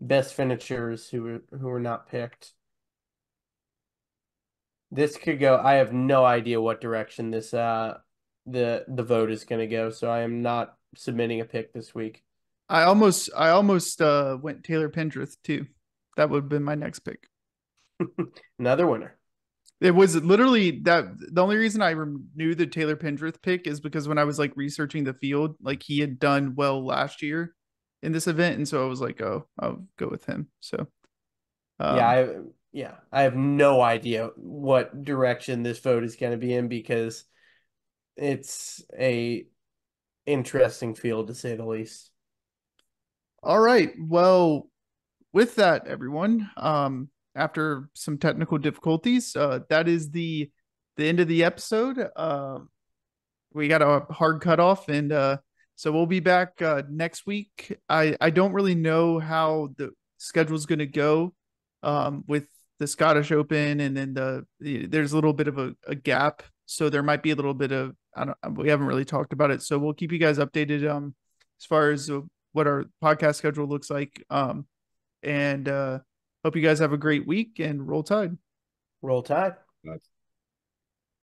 best finishers who were not picked. This could go. I have no idea what direction this the vote is going to go, so I am not submitting a pick this week. I almost went Taylor Pendrith too. That would have been my next pick. Another winner. It was literally that the only reason I knew the Taylor Pendrith pick is because when I was like researching the field, like he had done well last year in this event, and so I was like, oh, I'll go with him. So, Yeah, um, I have no idea what direction this vote is going to be in because it's a interesting field to say the least. all right. Well, with that, everyone, after some technical difficulties, that is the end of the episode. We got a hard cutoff, and so we'll be back next week. I don't really know how the schedule's going to go with the Scottish Open, and then there's a little bit of a gap, so there might be a little bit of I don't we haven't really talked about it, so we'll keep you guys updated as far as what our podcast schedule looks like. And hope you guys have a great week and roll tide. Roll Tide.